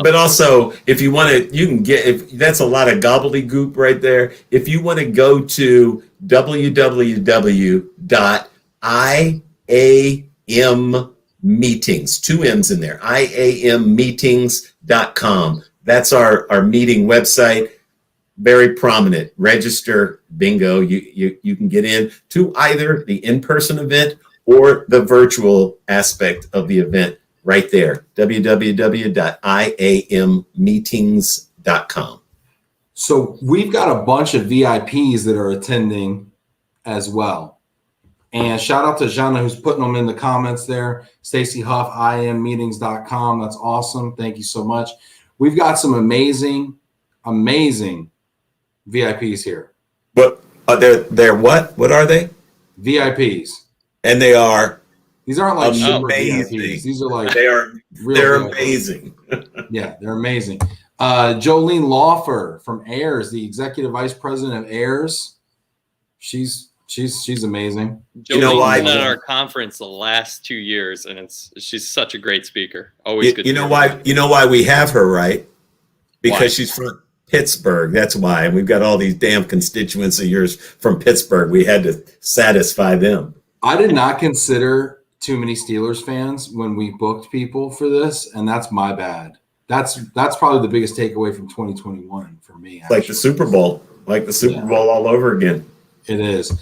But also, if you want to, you can get, that's a lot of gobbledygook right there. If you want to go to www.IAM meetings, 2 M's in there, IAMmeetings.com. That's our meeting website. Very prominent. Register, bingo. You can get in to either the in-person event or the virtual aspect of the event. Right there, www.IAMmeetings.com. So we've got a bunch of VIPs that are attending as well. And shout out to Jana, who's putting them in the comments there. Stacy Huff, IAMmeetings.com. That's awesome. Thank you so much. We've got some amazing VIPs here. What they're what? What are they? VIPs. And they are. These aren't like amazing. VIPs. These are like they're VIPs. amazing. Yeah, they're amazing. Jolene Lawfer from Ayers, the executive vice president of Ayers. She's amazing. Jolene's been at our conference the last 2 years, and she's such a great speaker. Always good. You know why we have her, right? Because she's from Pittsburgh. That's why. And we've got all these damn constituents of yours from Pittsburgh. We had to satisfy them. I did not consider too many Steelers fans when we booked people for this, and that's my bad. That's probably the biggest takeaway from 2021 for me. Actually. Like the Super Bowl, Bowl all over again. It is.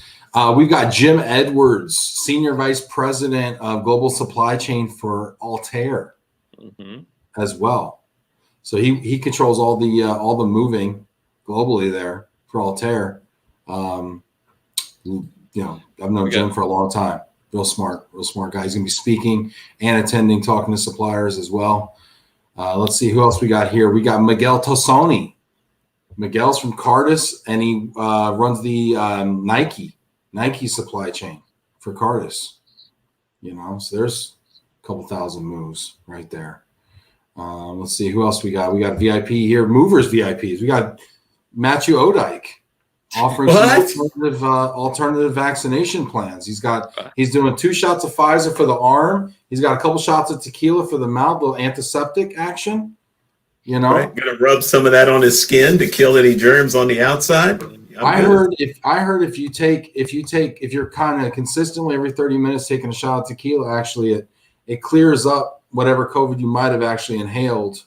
We've got Jim Edwards, senior vice president of global supply chain for Altair, as well. So he controls all the moving globally there for Altair. I've known Jim for a long time. Real smart guy. He's going to be speaking and attending, talking to suppliers as well. Let's see who else we got here. We got Miguel Tosoni. Miguel's from Cardis, and he runs the Nike supply chain for Cardis. So there's a couple thousand moves right there. Let's see who else we got. We got VIP here, movers VIPs. We got Matthew Odike offering some alternative vaccination plans. He's doing 2 shots of Pfizer for the arm. He's got a couple shots of tequila for the mouth, little antiseptic action. Right. Gonna rub some of that on his skin to kill any germs on the outside. I heard if you're kind of consistently every 30 minutes taking a shot of tequila, actually it clears up whatever COVID you might have actually inhaled.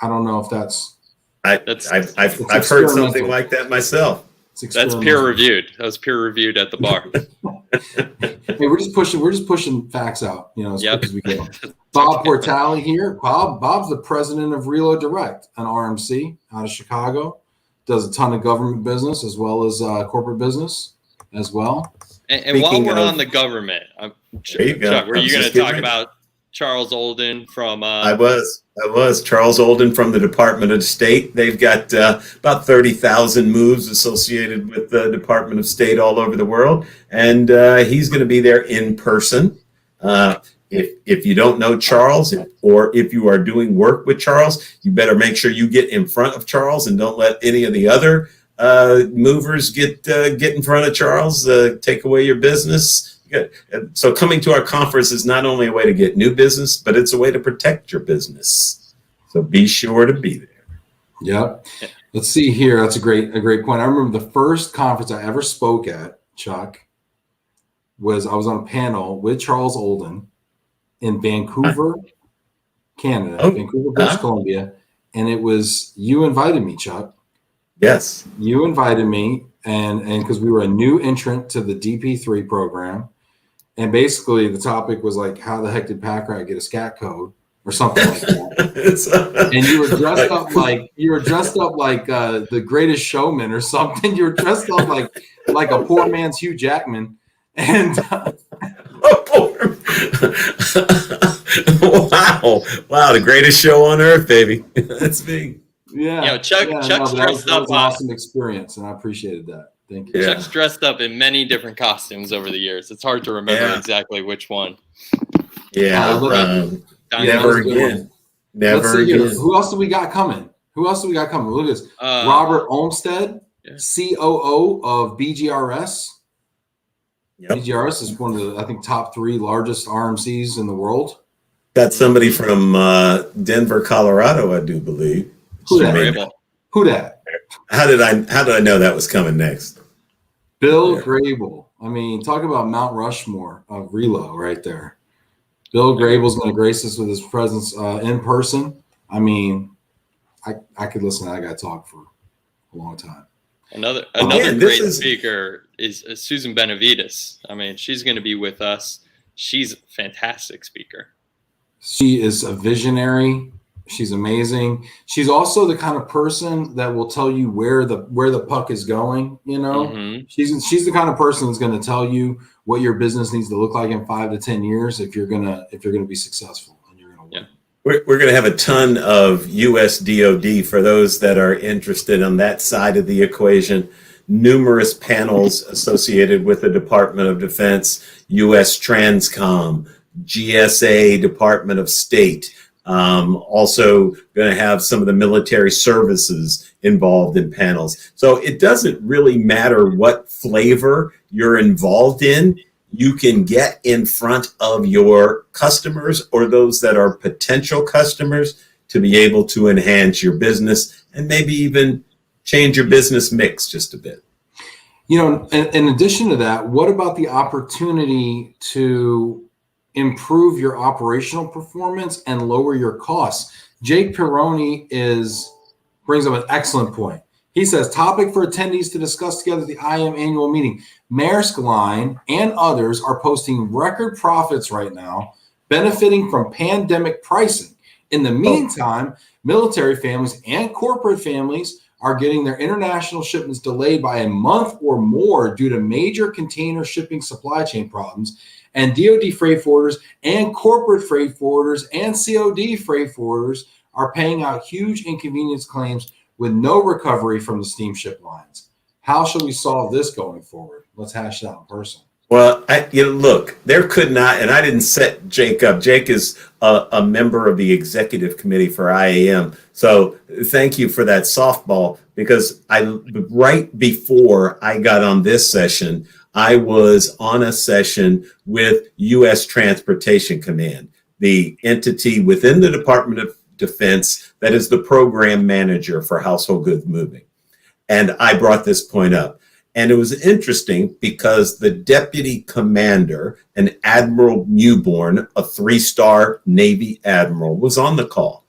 I don't know if that's. I've heard something like that myself. That's peer reviewed. That was peer reviewed at the bar. Hey, we're just pushing facts out, as quick as we can. Bob Portali here. Bob's the president of Relo Direct, an RMC out of Chicago. Does a ton of government business as well as corporate business as well. And while we're on the government, Chuck, were you going to talk about Charles Olden from I was Charles Olden from the Department of State. They've got about 30,000 moves associated with the Department of State all over the world, and he's going to be there in person. If you don't know Charles, or if you are doing work with Charles, you better make sure you get in front of Charles and don't let any of the other movers get in front of Charles, take away your business. So coming to our conference is not only a way to get new business, but it's a way to protect your business. So be sure to be there. Yep. Let's see here. That's a great point. I remember the first conference I ever spoke at, Chuck, I was on a panel with Charles Olden in Vancouver, Canada, Vancouver, British Columbia. and it was, you invited me, Chuck. Yes. You invited me, and because we were a new entrant to the DP3 program. And basically the topic was like, how the heck did Pack Rat get a scat code or something like that? And you were dressed up like the Greatest Showman or something. You were dressed up like a poor man's Hugh Jackman. And wow, the greatest show on earth, baby. That's me. Yeah. Chuck's that dressed was up. an awesome experience, and I appreciated that. Thank you. Yeah. Chuck's dressed up in many different costumes over the years. It's hard to remember exactly which one. Yeah. Never again. Never again. Who else do we got coming? Look at this. Robert Olmsted, COO of BGRS. Yep. BGRS is one of the, I think, top 3 largest RMCs in the world. That's somebody from Denver, Colorado, I do believe. Who that? How did I know that was coming next? Bill Grable. I mean, talk about Mount Rushmore of Relo right there. Bill Grable's going to grace us with his presence in person. I mean, I could listen to that guy talk for a long time. Another great speaker is Susan Benavidez. I mean, she's going to be with us. She's a fantastic speaker. She is a visionary. She's amazing. She's also the kind of person that will tell you where the puck is going. You know, she's the kind of person that's going to tell you what your business needs to look like in 5 to 10 years if you're gonna be successful and you're gonna win. We're going to have a ton of U.S. DoD for those that are interested on that side of the equation. Numerous panels associated with the Department of Defense, U.S. Transcom, GSA, Department of State. Also going to have some of the military services involved in panels. So it doesn't really matter what flavor you're involved in. You can get in front of your customers or those that are potential customers to be able to enhance your business and maybe even change your business mix just a bit. You know, in addition to that, what about the opportunity to improve your operational performance and lower your costs? Jake Pironi brings up an excellent point. He says, topic for attendees to discuss together at the IAM annual meeting. Maersk Line and others are posting record profits right now, benefiting from pandemic pricing. In the meantime, military families and corporate families are getting their international shipments delayed by a month or more due to major container shipping supply chain problems. And DoD freight forwarders and corporate freight forwarders and COD freight forwarders are paying out huge inconvenience claims with no recovery from the steamship lines. How should we solve this going forward? Let's hash it out in person. Well, look, there could not, and I didn't set Jake up. Jake is a member of the executive committee for IAM. So thank you for that softball, because right before I got on this session, I was on a session with U.S. Transportation Command, the entity within the Department of Defense that is the program manager for household goods moving. And I brought this point up. And it was interesting because the deputy commander, an Admiral Newborn, a 3-star Navy admiral, was on the call.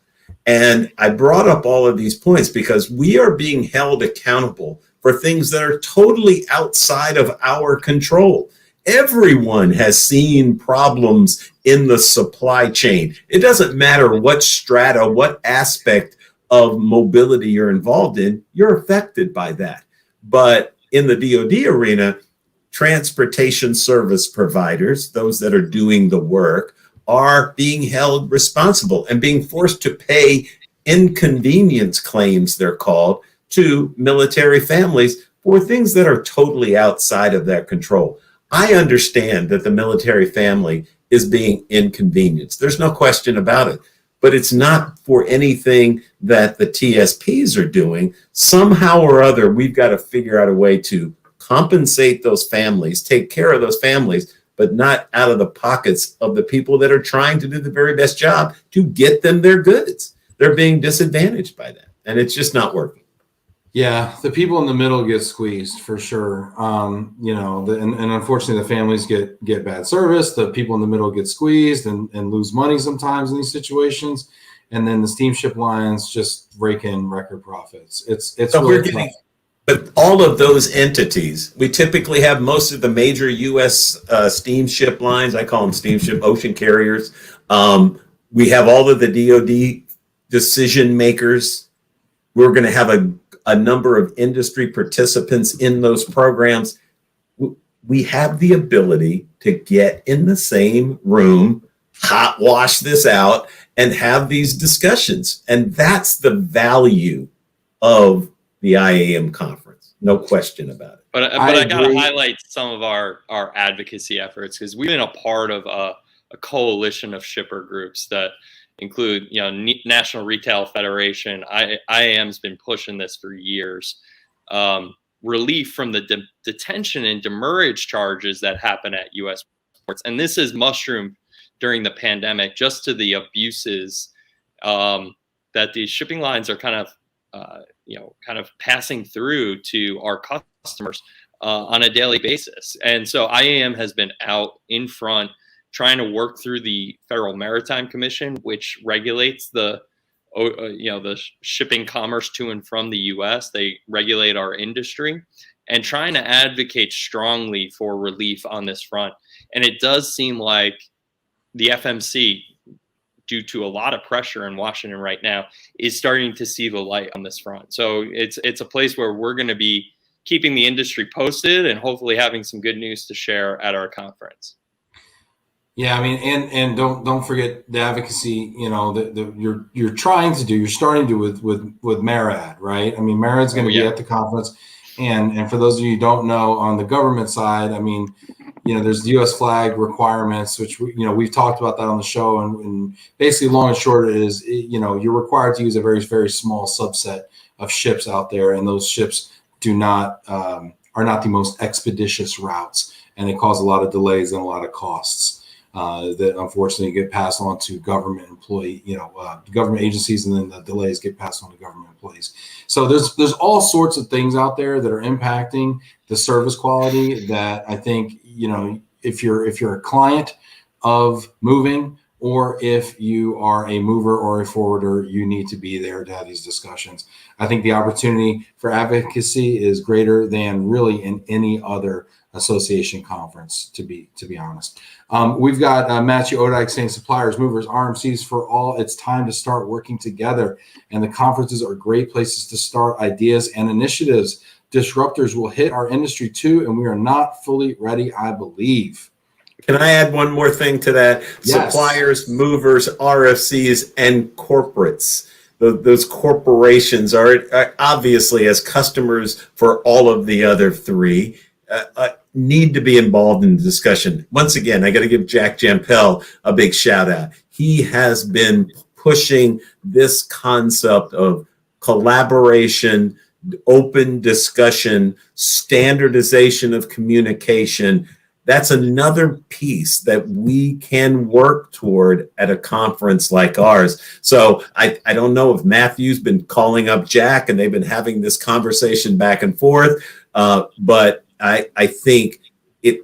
And I brought up all of these points because we are being held accountable for things that are totally outside of our control. Everyone has seen problems in the supply chain. It doesn't matter what strata, what aspect of mobility you're involved in, you're affected by that. But in the DoD arena, transportation service providers, those that are doing the work, are being held responsible and being forced to pay inconvenience claims, they're called, to military families for things that are totally outside of their control. I understand that the military family is being inconvenienced. There's no question about it. But it's not for anything that the TSPs are doing. Somehow or other, we've got to figure out a way to compensate those families, take care of those families, but not out of the pockets of the people that are trying to do the very best job to get them their goods. They're being disadvantaged by that, and it's just not working. Yeah, the people in the middle get squeezed for sure. And unfortunately, the families get bad service. The people in the middle get squeezed and lose money sometimes in these situations. and then the steamship lines just rake in record profits. It's So really we're getting, but all of those entities, we typically have most of the major U.S. Steamship lines. I call them steamship ocean carriers. We have all of the DoD decision makers. We're going to have a number of industry participants in those programs. We have the ability to get in the same room, hot wash this out, and have these discussions. And that's the value of the IAM conference. No question about it. But I got to highlight some of our advocacy efforts, because we've been a part of a coalition of shipper groups that include, National Retail Federation. IAM's been pushing this for years. Relief from the detention and demurrage charges that happen at U.S. ports. And this is mushroomed during the pandemic, just to the abuses that these shipping lines are kind of passing through to our customers on a daily basis. And so IAM has been out in front trying to work through the Federal Maritime Commission, which regulates the shipping commerce to and from the U.S. They regulate our industry, and trying to advocate strongly for relief on this front. And it does seem like the FMC, due to a lot of pressure in Washington right now, is starting to see the light on this front. So it's a place where we're going to be keeping the industry posted and hopefully having some good news to share at our conference. Yeah, I mean, and don't forget the advocacy, that you're trying to do. You're starting to with MARAD, right? I mean, MARAD's going to be at the conference, and for those of you who don't know, on the government side, I mean, there's the U.S. flag requirements, which we've talked about that on the show, and basically, long and short is, you're required to use a very, very small subset of ships out there, and those ships are not the most expeditious routes, and they cause a lot of delays and a lot of costs. That unfortunately get passed on to government government agencies, and then the delays get passed on to government employees. So there's all sorts of things out there that are impacting the service quality that I think, if you're a client of moving, or if you are a mover or a forwarder, you need to be there to have these discussions. I think the opportunity for advocacy is greater than really in any other association conference, to be honest. We've got Matthew Odike saying, suppliers, movers, RMCs, for all, it's time to start working together. And the conferences are great places to start ideas and initiatives. Disruptors will hit our industry too, and we are not fully ready, I believe. Can I add one more thing to that? Yes. Suppliers, movers, RFCs, and corporates. Those corporations are obviously, as customers for all of the other three, need to be involved in the discussion. Once again, I got to give Jack Jampel a big shout out. He has been pushing this concept of collaboration, open discussion, standardization of communication. That's another piece that we can work toward at a conference like ours. So I don't know if Matthew's been calling up Jack and they've been having this conversation back and forth, but I think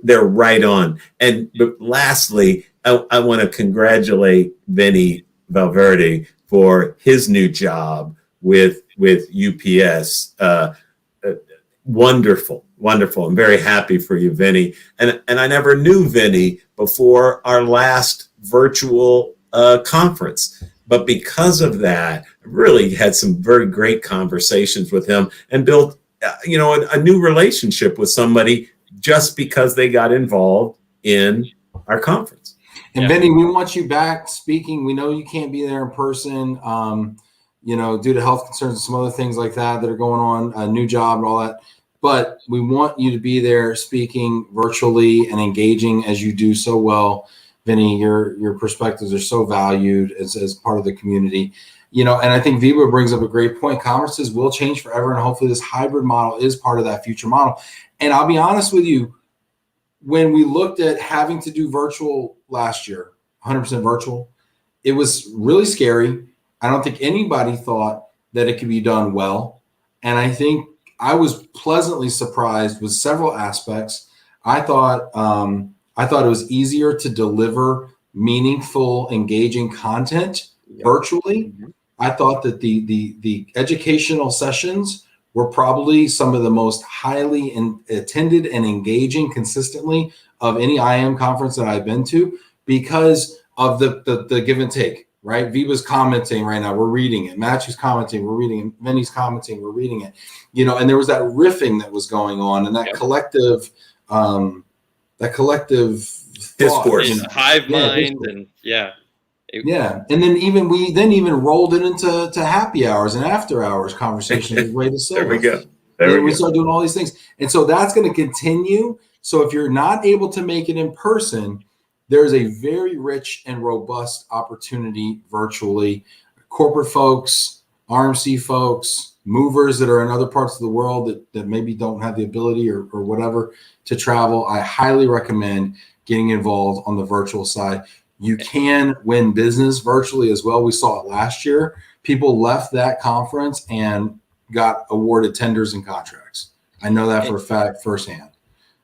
they're right on. But lastly, I want to congratulate Vinnie Valverde for his new job with UPS. Wonderful. I'm very happy for you, Vinnie. And I never knew Vinnie before our last virtual conference. But because of that, I really had some very great conversations with him and built a new relationship with somebody just because they got involved in our conference. And Vinnie, we want you back speaking. We know you can't be there in person, due to health concerns and some other things like that are going on, a new job and all that. But we want you to be there speaking virtually and engaging as you do so well. Vinnie, your perspectives are so valued as part of the community. And I think Viva brings up a great point. Conferences will change forever, and hopefully this hybrid model is part of that future model. And I'll be honest with you, when we looked at having to do virtual last year, 100% virtual, it was really scary. I don't think anybody thought that it could be done well. And I think I was pleasantly surprised with several aspects. I thought it was easier to deliver meaningful, engaging content virtually. I thought that the educational sessions were probably some of the most highly attended and engaging consistently of any IAM conference that I've been to, because of the give and take, right? Viva's commenting right now, we're reading it. Matthew's commenting, we're reading it. Vinnie's commenting, we're reading it. And there was that riffing that was going on, and that collective discourse, hive mind, and and then we rolled it into happy hours and after hours conversations with Ray DeSilva. There we go. We started doing all these things, and so that's going to continue. So if you're not able to make it in person, there's a very rich and robust opportunity virtually. Corporate folks, RMC folks, movers that are in other parts of the world that maybe don't have the ability or whatever to travel, I highly recommend getting involved on the virtual side. You can win business virtually as well. We saw it last year. People left that conference and got awarded tenders and contracts. I know that for a fact firsthand.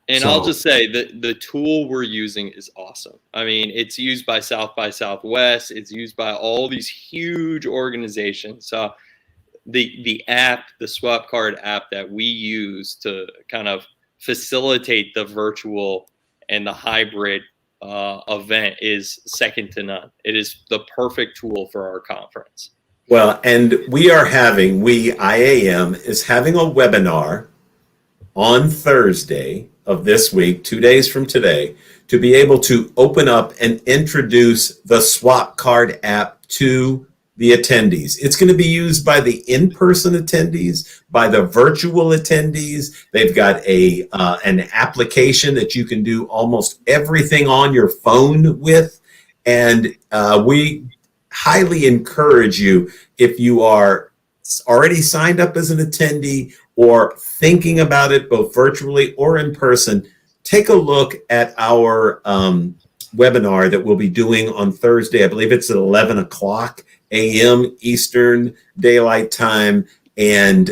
And I'll just say that the tool we're using is awesome. I mean, it's used by South by Southwest. It's used by all these huge organizations. So the app, the Swap Card app that we use to kind of facilitate the virtual and the hybrid event is second to none. It is the perfect tool for our conference. Well, and IAM is having a webinar on Thursday of this week, 2 days from today, to be able to open up and introduce the Swap Card app to the attendees. It's going to be used by the in-person attendees, by the virtual attendees. They've got an application that you can do almost everything on your phone with. And we highly encourage you, if you are already signed up as an attendee or thinking about it both virtually or in person, take a look at our webinar that we'll be doing on Thursday. I believe it's at 11 o'clock a.m. Eastern Daylight Time. And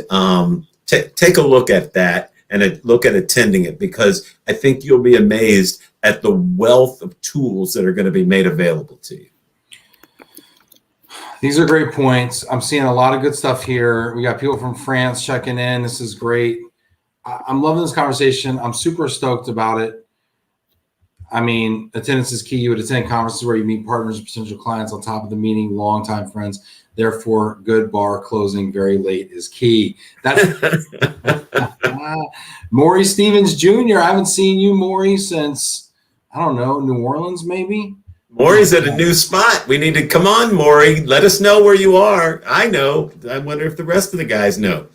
take a look at that and look at attending it, because I think you'll be amazed at the wealth of tools that are going to be made available to you. These are great points. I'm seeing a lot of good stuff here. We got people from France checking in. This is great. I'm loving this conversation. I'm super stoked about it. I mean, attendance is key. You would attend conferences where you meet partners and potential clients on top of the meeting, longtime friends. Therefore, good bar closing very late is key. That's Maury Stevens Jr. I haven't seen you, Maury, since, I don't know, New Orleans maybe? Maury's at a new spot. We need to come on, Maury. Let us know where you are. I know. I wonder if the rest of the guys know.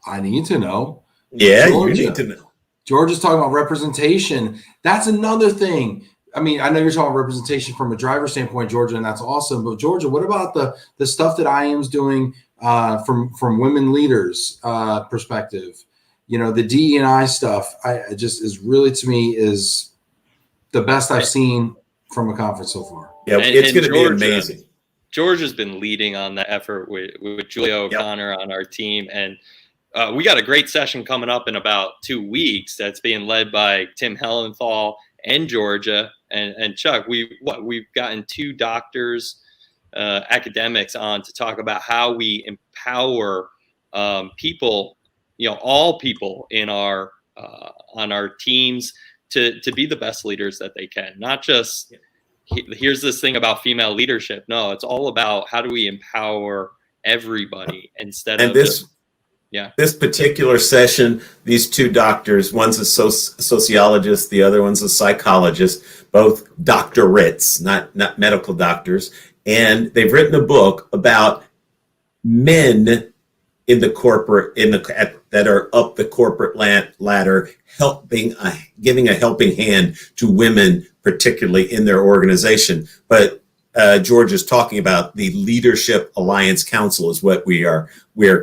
I need to know. Yeah, Georgia. You need to know. Georgia's talking about representation. That's another thing. I mean, I know you're talking about representation from a driver standpoint, Georgia, and that's awesome. But Georgia, what about the stuff that IAM's doing from women leaders perspective? You know, the DE&I stuff. I just is really, to me, is the best I've seen from a conference so far. Yeah, it's going to be amazing. Georgia's been leading on the effort with Julia O'Connor on our team, and we got a great session coming up in about 2 weeks that's being led by Tim Hellenthal and Georgia and Chuck. We've gotten 2 doctors, academics on to talk about how we empower people, all people in our on our teams to be the best leaders that they can. Not just here's this thing about female leadership. No, it's all about how do we empower everybody instead of this. This particular session, these 2 doctors, one's a sociologist, the other one's a psychologist, both doctorates, not medical doctors. And they've written a book about men in the corporate, that are up the corporate ladder, giving a helping hand to women, particularly in their organization. But George is talking about the Leadership Alliance Council is what we are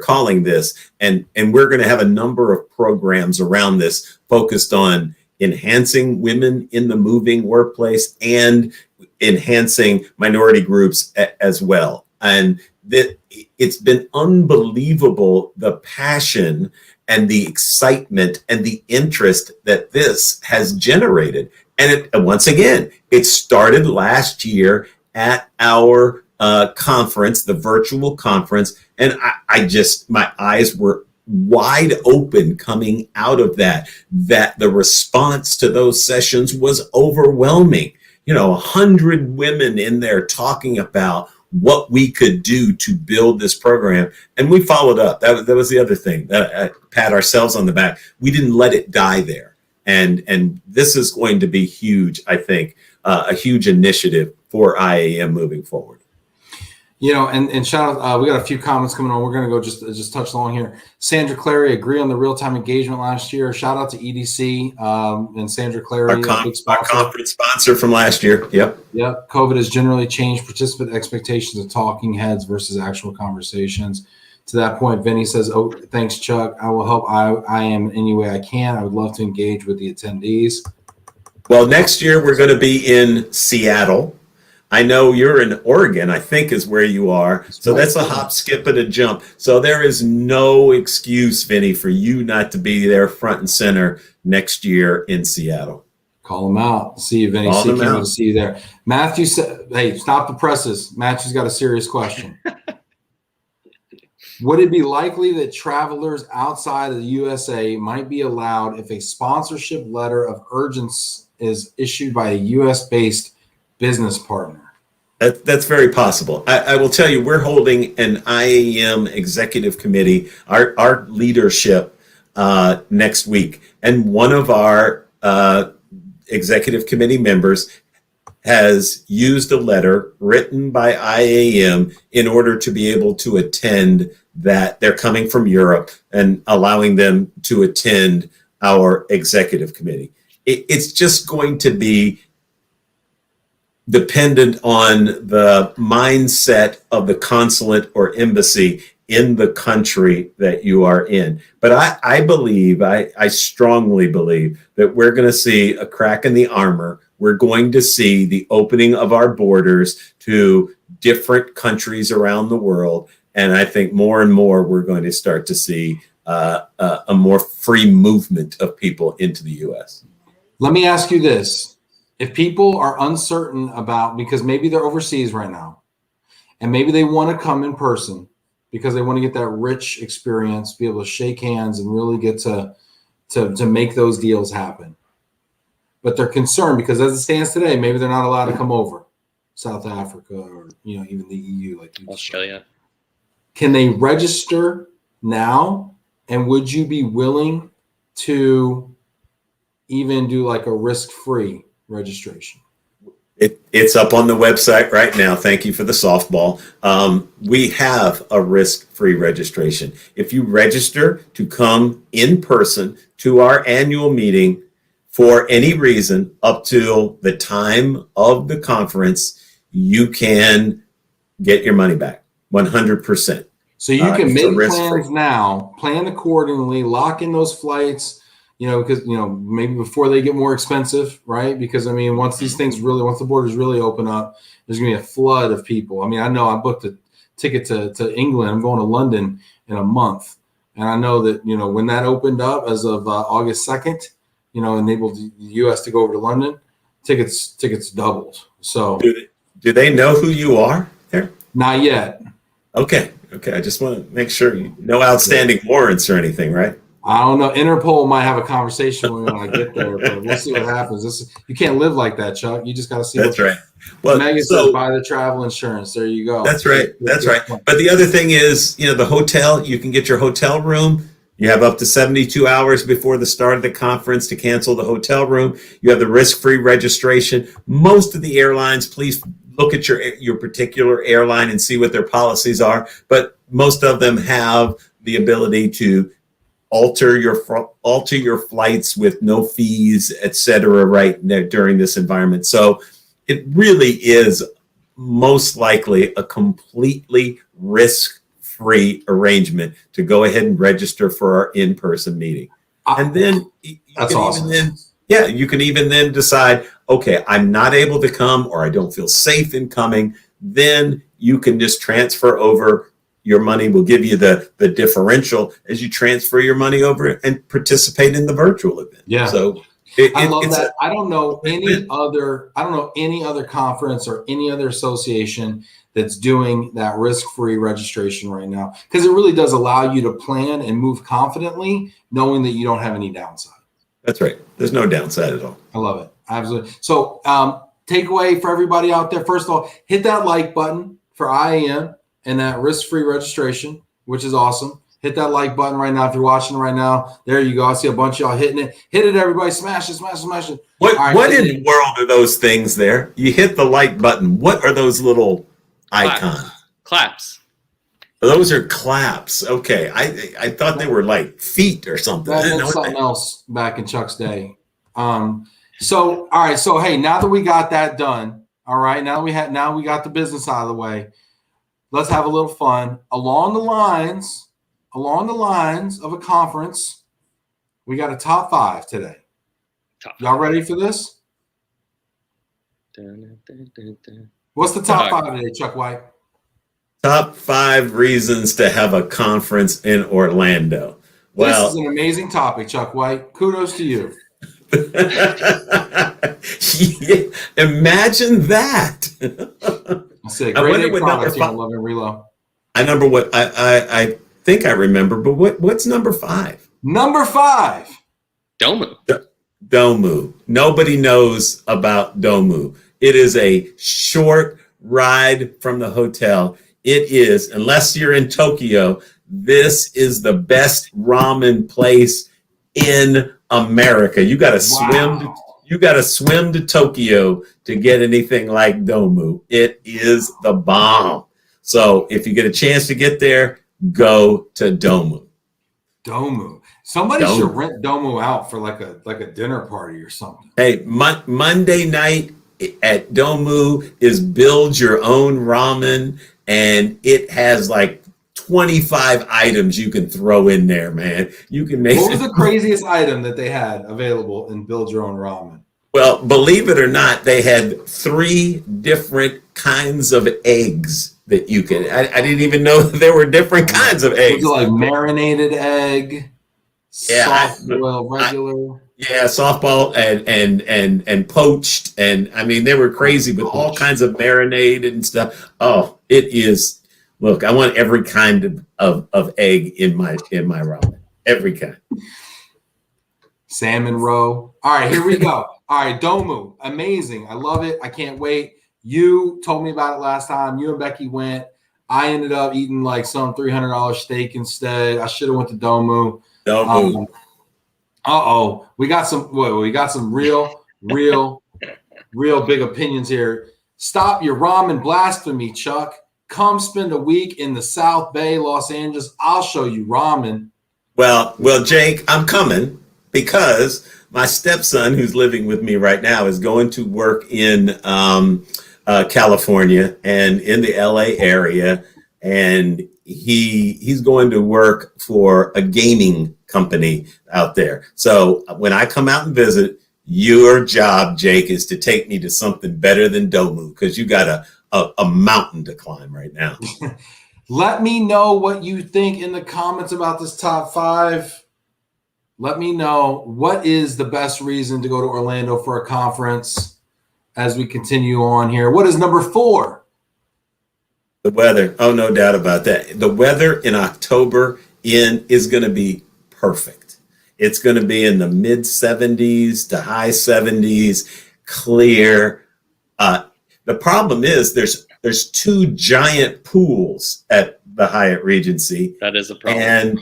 calling this. And we're going to have a number of programs around this focused on enhancing women in the moving workplace and enhancing minority groups as well. And it's been unbelievable, the passion and the excitement and the interest that this has generated. And once again, it started last year at our conference, the virtual conference. And my eyes were wide open coming out of that the response to those sessions was overwhelming. 100 women in there talking about what we could do to build this program. And we followed up. That was the other thing, pat ourselves on the back. We didn't let it die there. And this is going to be huge, I think, a huge initiative for IAM moving forward. And shout out, we got a few comments coming on. We're going to go just touch along here. Sandra Clary, agree on the real-time engagement last year. Shout out to EDC and Sandra Clary. Our conference sponsor from last year. Yep. COVID has generally changed participant expectations of talking heads versus actual conversations. To that point, Vinnie says, "Oh, thanks, Chuck. I will help IAM in any way I can. I would love to engage with the attendees." Well, next year we're going to be in Seattle. I know you're in Oregon, I think is where you are. So that's a hop, skip, and a jump. So there is no excuse, Vinnie, for you not to be there front and center next year in Seattle. Call him out. See you, Vinnie. Can't wait to see you there. Matthew said, hey, stop the presses. Matthew's got a serious question. Would it be likely that travelers outside of the USA might be allowed if a sponsorship letter of urgency is issued by a US-based business partner? That's very possible. I will tell you, we're holding an IAM executive committee, our leadership next week. And one of our executive committee members has used a letter written by IAM in order to be able to attend that. They're coming from Europe and allowing them to attend our executive committee. It's just going to be dependent on the mindset of the consulate or embassy in the country that you are in. But I strongly believe that we're going to see a crack in the armor. We're going to see the opening of our borders to different countries around the world. And I think more and more we're going to start to see a more free movement of people into the U.S. Let me ask you this. If people are uncertain about, because maybe they're overseas right now, and maybe they want to come in person because they want to get that rich experience, be able to shake hands and really get to make those deals happen. But they're concerned because as it stands today, maybe they're not allowed to come over South Africa or even the EU, like Australia. Can they register now? And would you be willing to even do like a risk-free registration? It's up on the website right now. Thank you for the softball. We have a risk-free registration. If you register to come in person to our annual meeting for any reason up till the time of the conference, you can get your money back 100%. So you can make plans now, plan accordingly, lock in those flights, because, maybe before they get more expensive, right? Because, once the borders really open up, there's going to be a flood of people. I know I booked a ticket to England. I'm going to London in a month. And I know that, when that opened up as of August 2nd, enabled the U.S. to go over to London, tickets doubled. So do they know who you are there? Not yet. Okay. I just want to make sure no outstanding warrants or anything, right? I don't know. Interpol might have a conversation with me when I get there, but we'll see what happens. You can't live like that, Chuck. You just got to see. That's right. Well, Megan says buy the travel insurance. There you go. That's right. But the other thing is, the hotel, you can get your hotel room. You have up to 72 hours before the start of the conference to cancel the hotel room. You have the risk-free registration. Most of the airlines, please look at your particular airline and see what their policies are. But most of them have the ability to alter your flights with no fees, etc. right there during this environment. So it really is most likely a completely risk-free arrangement to go ahead and register for our in-person meeting. And then that's awesome. You can even then decide, okay, I'm not able to come or I don't feel safe in coming. Then you can just transfer over. Your money will give you the differential as you transfer your money over and participate in the virtual event. Yeah. So I love that. I don't know any other conference or any other association that's doing that risk-free registration right now, because it really does allow you to plan and move confidently, knowing that you don't have any downside. That's right. There's no downside at all. I love it. Absolutely. So, takeaway for everybody out there: first of all, hit that like button for IAM and that risk-free registration, which is awesome. Hit that like button right now if you're watching right now. There you go. I see a bunch of y'all hitting it. Hit it, everybody. Smash it, smash it, smash it. What in the world are those things there? You hit the like button. What are those little icons? Claps. Those are claps. Okay. I thought they were like feet or something. That's something else back in Chuck's day. So, all right. So, hey, now that we got that done, all right, now we got the business out of the way. Let's have a little fun. Along the lines of a conference, we got a top 5 today. Y'all ready for this? What's the top 5 today, Chuck White? Top 5 reasons to have a conference in Orlando. This is an amazing topic, Chuck White. Kudos to you. Yeah, imagine that. That's a great product here on Love and Relo. I think I remember, but what's number 5? Number 5. Domu. Domu. Nobody knows about Domu. It is a short ride from the hotel. It is, unless you're in Tokyo, this is the best ramen place in America. You got to swim. You got to swim to Tokyo to get anything like Domu. It is the bomb. So if you get a chance to get there, go to Domu. Domu. Somebody should rent Domu out for like a dinner party or something. Hey, Monday night at Domu is build your own ramen, and it has like 25 items you can throw in there, man. You can make. What was the craziest item that they had available in build your own ramen? Well, believe it or not, they had 3 different kinds of eggs that you can. I didn't even know there were different kinds of eggs. Was it like marinated egg, soft boiled, regular? Softball and poached, and I mean they were crazy with all kinds of marinade and stuff. Oh, it is. Look, I want every kind of egg in my ramen. Every kind. Salmon roe. All right, here we go. All right, Domu. Amazing. I love it. I can't wait. You told me about it last time. You and Becky went. I ended up eating like some $300 steak instead. I should have went to Domu. We got some real big opinions here. Stop your ramen blasphemy, Chuck. Come spend a week in the South Bay, Los Angeles. I'll show you ramen. Well, Jake, I'm coming because my stepson, who's living with me right now, is going to work in California and in the LA area, and he's going to work for a gaming company out there. So when I come out and visit, your job, Jake, is to take me to something better than Domu, because you got a mountain to climb right now. Let me know what you think in the comments about this top 5. Let me know what is the best reason to go to Orlando for a conference as we continue on here. What is number 4? The weather. Oh, no doubt about that. The weather in October is going to be perfect. It's going to be in the mid 70s to high 70s, clear. The problem is there's 2 giant pools at the Hyatt Regency. That is a problem. And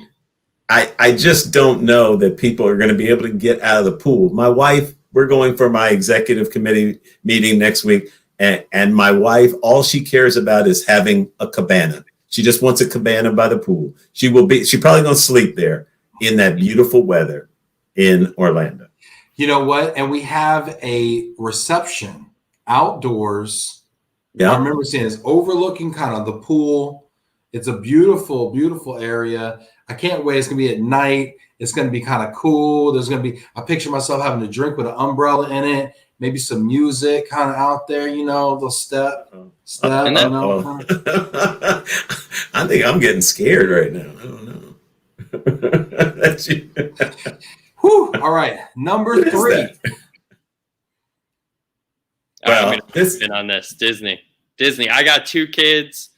I just don't know that people are going to be able to get out of the pool. My wife, we're going for my executive committee meeting next week. And my wife, all she cares about is having a cabana. She just wants a cabana by the pool. She's probably going to sleep there in that beautiful weather in Orlando. You know what? And we have a reception outdoors. Yeah. I remember seeing this overlooking kind of the pool. It's a beautiful, beautiful area. I can't wait. It's going to be at night. It's going to be kind of cool. I picture myself having a drink with an umbrella in it, maybe some music kind of out there, the step. I think I'm getting scared right now. I don't know. Whew. All right, number 3. I'm gonna spin on this. Disney. I got 2 kids.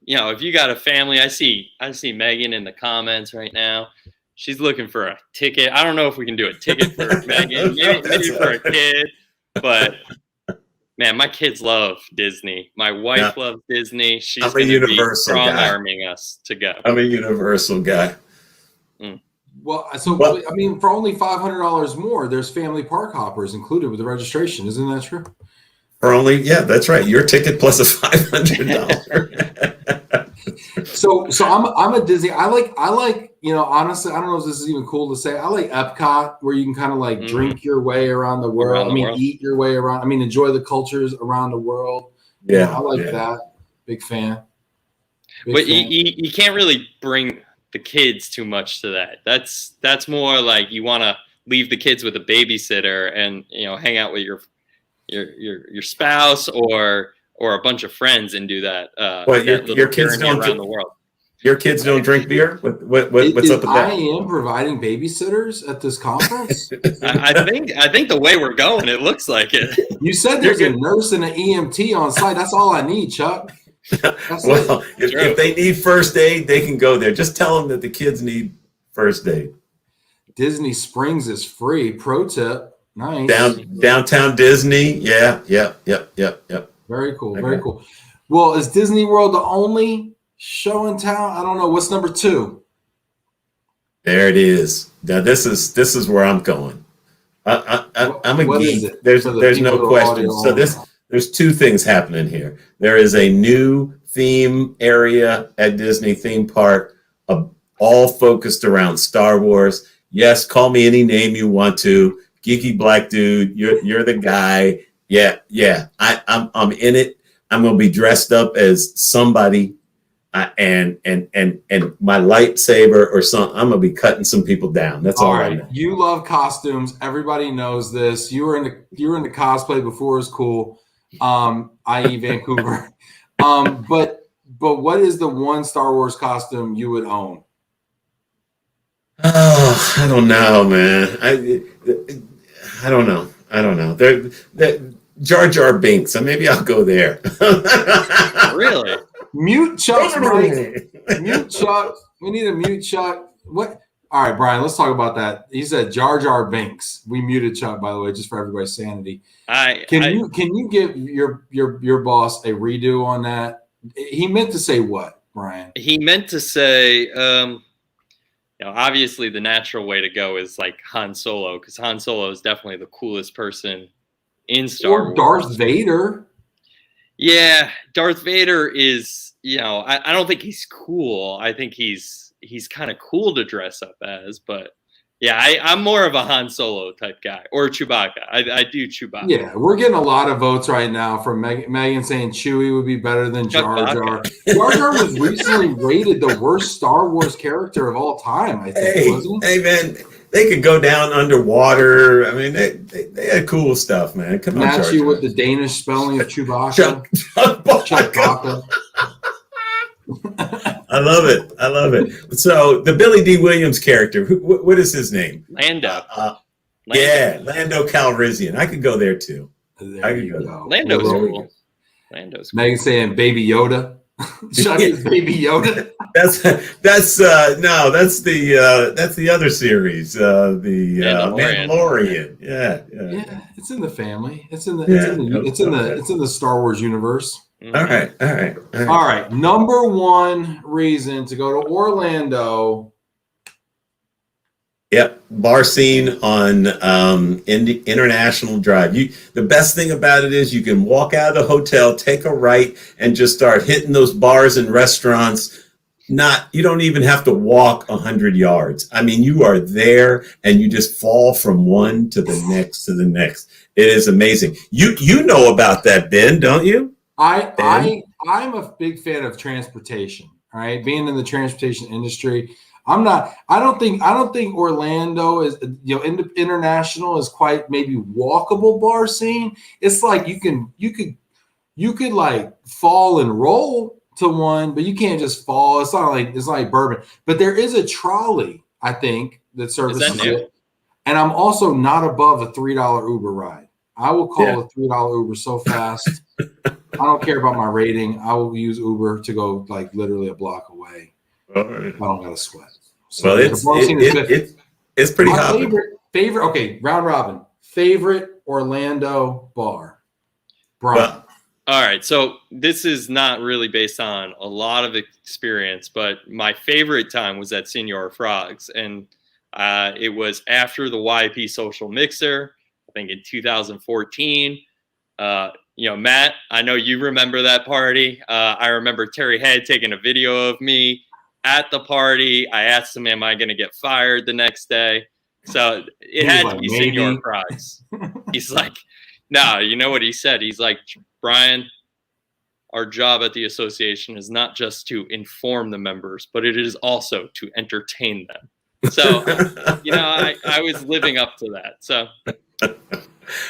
You know, if you got a family, I see Megan in the comments right now. She's looking for a ticket. I don't know if we can do a ticket for Megan, maybe for a kid, but man, my kids love Disney. My wife loves Disney. She's going to be strong-arming us to go. I'm a Universal guy. Well, I mean, for only $500 more, there's family park hoppers included with the registration. Isn't that true? For only, that's right. Your ticket plus a $500. So I'm a Disney. I like, you know, honestly, I don't know if this is even cool to say. I like Epcot, where you can kind of like drink your way around the world. Eat your way around. I mean, enjoy the cultures around the world. Yeah, I like that. Big fan. But you can't really bring the kids too much to that. That's more like you want to leave the kids with a babysitter and, you know, hang out with your spouse or a bunch of friends and do that. Your kids don't around the world. Your kids don't drink beer? What's up with that? IAM providing babysitters at this conference? I think the way we're going, it looks like it. You said there's a nurse and an EMT on site. That's all I need, Chuck. Well, if they need first aid, they can go there. Just tell them that the kids need first aid. Disney Springs is free. Pro tip. Nice. Downtown Disney. Yeah. Very cool. Okay. Very cool. Well, is Disney World the only show in town? I don't know. What's number 2? There it is. Now this is where I'm going. I'm a geek. There's no question. So there's 2 things happening here. There is a new theme area at Disney theme park, all focused around Star Wars. Yes, call me any name you want to. Geeky black dude, you're the guy. Yeah. I'm in it. I'm gonna be dressed up as somebody, and my lightsaber or something. I'm gonna be cutting some people down. That's all right. I know. You love costumes. Everybody knows this. You were into cosplay before it was cool, i.e. Vancouver. But what is the one Star Wars costume you would own? Oh, I don't know, man. I don't know. There, Jar Jar Binks. So maybe I'll go there. Really? Mute Chuck, Mike. Mute Chuck. We need a mute Chuck. What? All right, Brian. Let's talk about that. He said Jar Jar Binks. We muted Chuck, by the way, just for everybody's sanity. Can you give your boss a redo on that? He meant to say what, Brian? He meant to say. You know, obviously the natural way to go is like Han Solo, because Han Solo is definitely the coolest person in Star Wars. Or Darth Vader. Yeah, Darth Vader is, you know, I don't think he's cool. I think he's kind of cool to dress up as, but yeah, I'm more of a Han Solo type guy, or Chewbacca. I do Chewbacca. Yeah, we're getting a lot of votes right now from Megan saying Chewie would be better than Jar Jar. Jar Jar was recently rated the worst Star Wars character of all time, I think, wasn't he? Hey, man, they could go down underwater. I mean, they had cool stuff, man. Come on, Match you with the Danish spelling of Chewbacca. Chewbacca. I love it. So the Billy D. Williams character, what is his name? Lando. Yeah, Lando Calrissian. I could go there too. Lando's cool. Megan saying Baby Yoda. Chuck is Baby Yoda. That's the other series. The Mandalorian. Yeah. It's in the family. It's in the Star Wars universe. All right. Number 1 reason to go to Orlando. Yep, bar scene on International Drive. The best thing about it is you can walk out of the hotel, take a right, and just start hitting those bars and restaurants. You don't even have to walk 100 yards. I mean, you are there, and you just fall from one to the next to the next. It is amazing. You know about that, Ben, don't you? I'm a big fan of transportation. All right, being in the transportation industry, I don't think Orlando is, you know, international is quite maybe walkable bar scene. It's like you could like fall and roll to one, but you can't just fall. It's not like bourbon, but there is a trolley, I think, that services it. And I'm also not above a $3 Uber ride. I will call a $3 Uber so fast. I don't care about my rating. I will use Uber to go like literally a block away. All right. I don't got to sweat. So well, it's pretty hot. Favorite. Okay, round robin. Favorite Orlando bar. Brian. Well, all right. So this is not really based on a lot of experience, but my favorite time was at Senor Frogs. And it was after the YP Social Mixer, I think in 2014. Matt, I know you remember that party. I remember Terry Head taking a video of me at the party. I asked him, am I going to get fired the next day? So it had to be Senor Frogs. He's like, no, you know what he said? He's like, Brian, our job at the association is not just to inform the members, but it is also to entertain them. So, I was living up to that. So,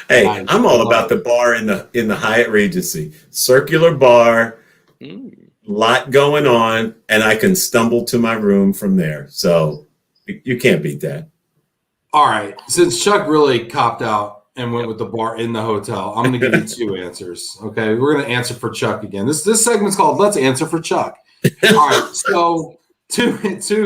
hey, I'm all about the bar in the Hyatt Regency, circular bar, lot going on, and I can stumble to my room from there. So you can't beat that. All right, since Chuck really copped out and went with the bar in the hotel, I'm going to give you two answers. Okay, we're going to answer for Chuck again. This segment's called "Let's Answer for Chuck." All right, so two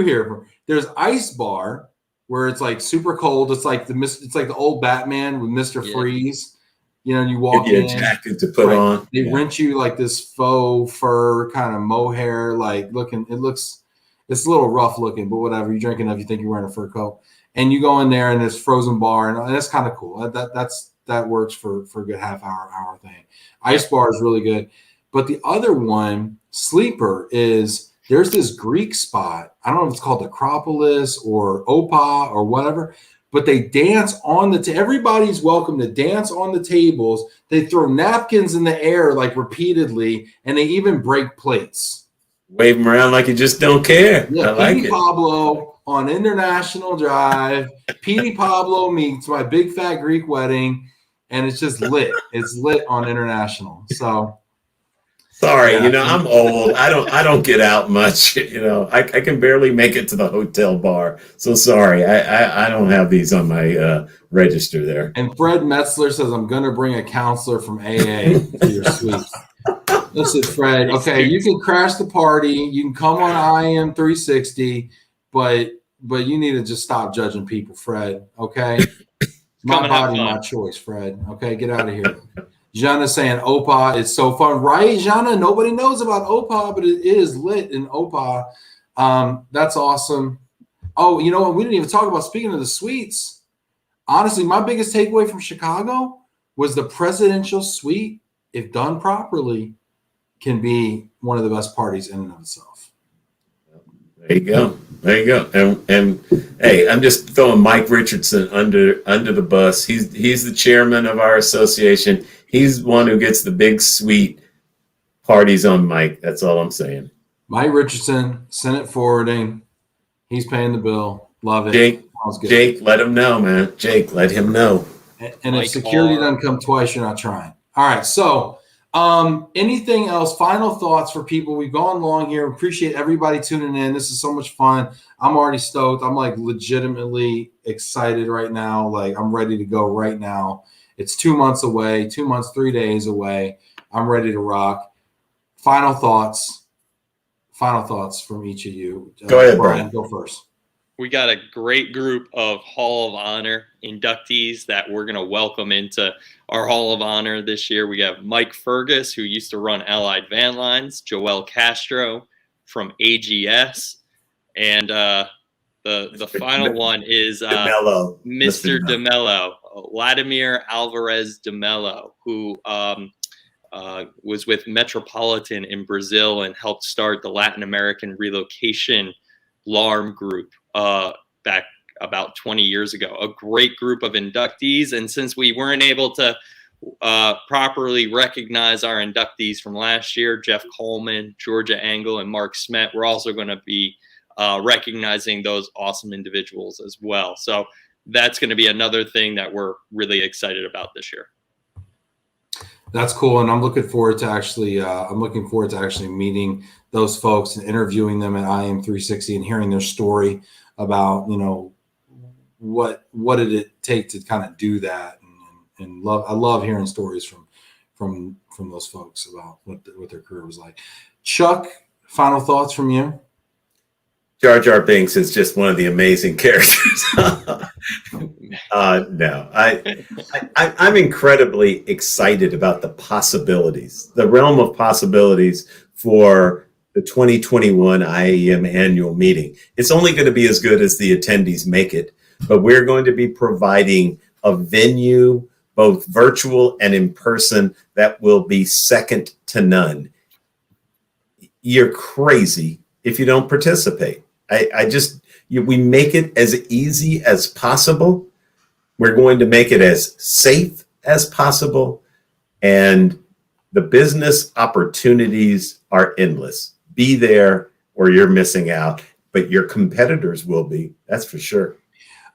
here. There's Ice Bar, where it's like super cold. It's like the old Batman with Mr. Freeze. You walk in, a jacket to put on. They rent you like this faux fur kind of mohair, like looking. It's a little rough looking, but whatever. You drink enough, you think you're wearing a fur coat, and you go in there and there's frozen bar, and that's kind of cool. That works for a good hour thing. Ice Bar is really good, but the other one, Sleeper, is. There's this Greek spot. I don't know if it's called Acropolis or Opa or whatever, but they dance on everybody's welcome to dance on the tables. They throw napkins in the air like repeatedly, and they even break plates. Wave them around like you just don't care. Yeah, I like Petey it. Pablo on International Drive. Petey Pablo meets my big fat Greek wedding, and it's just lit. It's lit on International. So. Sorry, I'm old. I don't get out much. I can barely make it to the hotel bar. So sorry, I don't have these on my register there. And Fred Metzler says, I'm going to bring a counselor from AA to your suite. Listen, Fred, okay, you can crash the party. You can come on IAM 360, but you need to just stop judging people, Fred, okay? My body, my choice, Fred. Okay, get out of here. Jana saying Opa is so fun, right? Jana, nobody knows about Opa, but it is lit in Opa. That's awesome. Oh, you know what? We didn't even talk about, speaking of the suites. Honestly, my biggest takeaway from Chicago was the presidential suite, if done properly, can be one of the best parties in and of itself. There you go. And hey, I'm just throwing Mike Richardson under the bus. He's the chairman of our association. He's the one who gets the big suite parties on Mike. That's all I'm saying. Mike Richardson, Senate forwarding. He's paying the bill. Love it. Jake, let him know, man. Jake, let him know. And if security doesn't come twice, you're not trying. All right. So anything else? Final thoughts for people? We've gone long here. Appreciate everybody tuning in. This is so much fun. I'm already stoked. I'm like legitimately excited right now. Like I'm ready to go right now. It's 2 months away, 2 months, 3 days away. I'm ready to rock. Final thoughts from each of you. Go ahead, Brian. Go first. We got a great group of Hall of Honor inductees that we're going to welcome into our Hall of Honor this year. We have Mike Fergus, who used to run Allied Van Lines, Joel Castro from AGS, and the final one is Mr. DeMello, Vladimir Alvarez DeMello, who was with Metropolitan in Brazil and helped start the Latin American Relocation LARM group back about 20 years ago. A great group of inductees. And since we weren't able to properly recognize our inductees from last year, Jeff Coleman, Georgia Engel, and Mark Smet, we're also going to be recognizing those awesome individuals as well. So that's going to be another thing that we're really excited about this year. That's cool, and I'm looking forward to actually meeting those folks and interviewing them at IAM 360 and hearing their story about what did it take to kind of do that, and I love hearing stories from those folks about what their career was like. Chuck, final thoughts from you? Jar Jar Binks is just one of the amazing characters. No, I'm incredibly excited about the possibilities, the realm of possibilities for the 2021 IAM annual meeting. It's only going to be as good as the attendees make it, but we're going to be providing a venue, both virtual and in person, that will be second to none. You're crazy if you don't participate. We make it as easy as possible. We're going to make it as safe as possible. And the business opportunities are endless. Be there or you're missing out, but your competitors will be, that's for sure.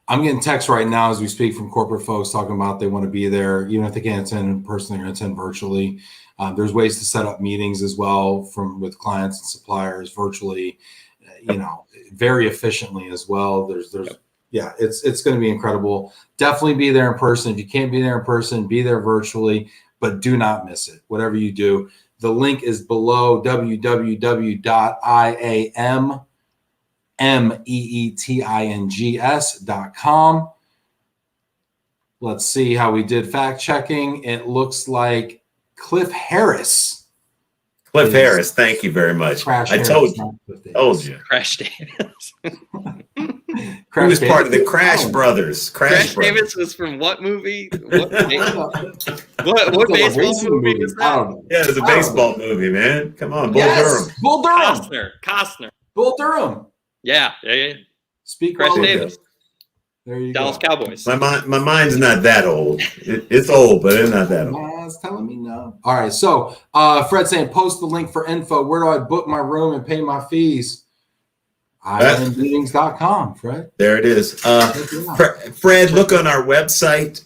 I'm getting texts right now as we speak from corporate folks talking about they want to be there. Even if they can't attend in person, they're going to attend virtually. There's ways to set up meetings as well with clients and suppliers virtually, very efficiently as well. It's going to be incredible. Definitely be there in person. If you can't be there in person, be there virtually, but do not miss it. Whatever you do, the link is below, www.IAMmeetings.com. Let's see how we did fact checking. It looks like Cliff Harris. Cliff Harris, thank you very much. I told you. Crash Davis. He was part of the Crash Brothers. Crash Davis was from what movie? What baseball movie is that? Yeah, it's a baseball movie, man. Come on, Bull Durham. Bull Durham. Costner. Bull Durham. Yeah. Speak Crash well Davis. There you Dallas go. Cowboys. My mind's not that old. It's old, but it's not that old. It's telling me no. All right. So Fred saying, post the link for info. Where do I book my room and pay my fees? IAMmeetings.com, Fred. There it is. Fred, look on our website,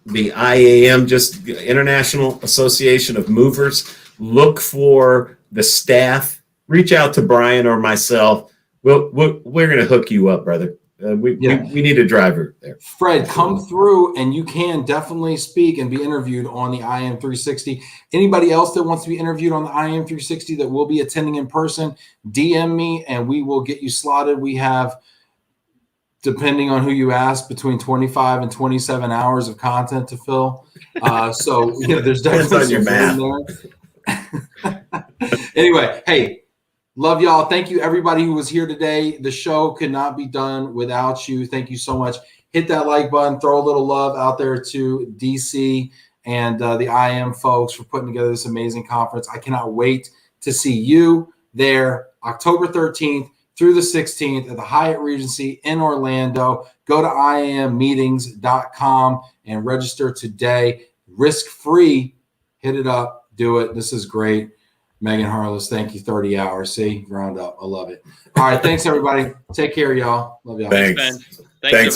the IAM, just International Association of Movers. Look for the staff. Reach out to Brian or myself. We're going to hook you up, brother. We need a driver there. Fred, come through, and you can definitely speak and be interviewed on the IAM 360. Anybody else that wants to be interviewed on the IAM 360 that will be attending in person, DM me, and we will get you slotted. We have, depending on who you ask, between 25 and 27 hours of content to fill. So there's definitely some room there. Anyway, hey. Love y'all. Thank you, everybody who was here today. The show could not be done without you. Thank you so much. Hit that like button. Throw a little love out there to DC and the IAM folks for putting together this amazing conference. I cannot wait to see you there October 13th through the 16th at the Hyatt Regency in Orlando. Go to IAMmeetings.com and register today. Risk-free. Hit it up. Do it. This is great. Megan Harless, thank you. 30 hours. See, ground up. I love it. All right. Thanks, everybody. Take care, y'all. Love y'all. Thanks. Thanks, Ben.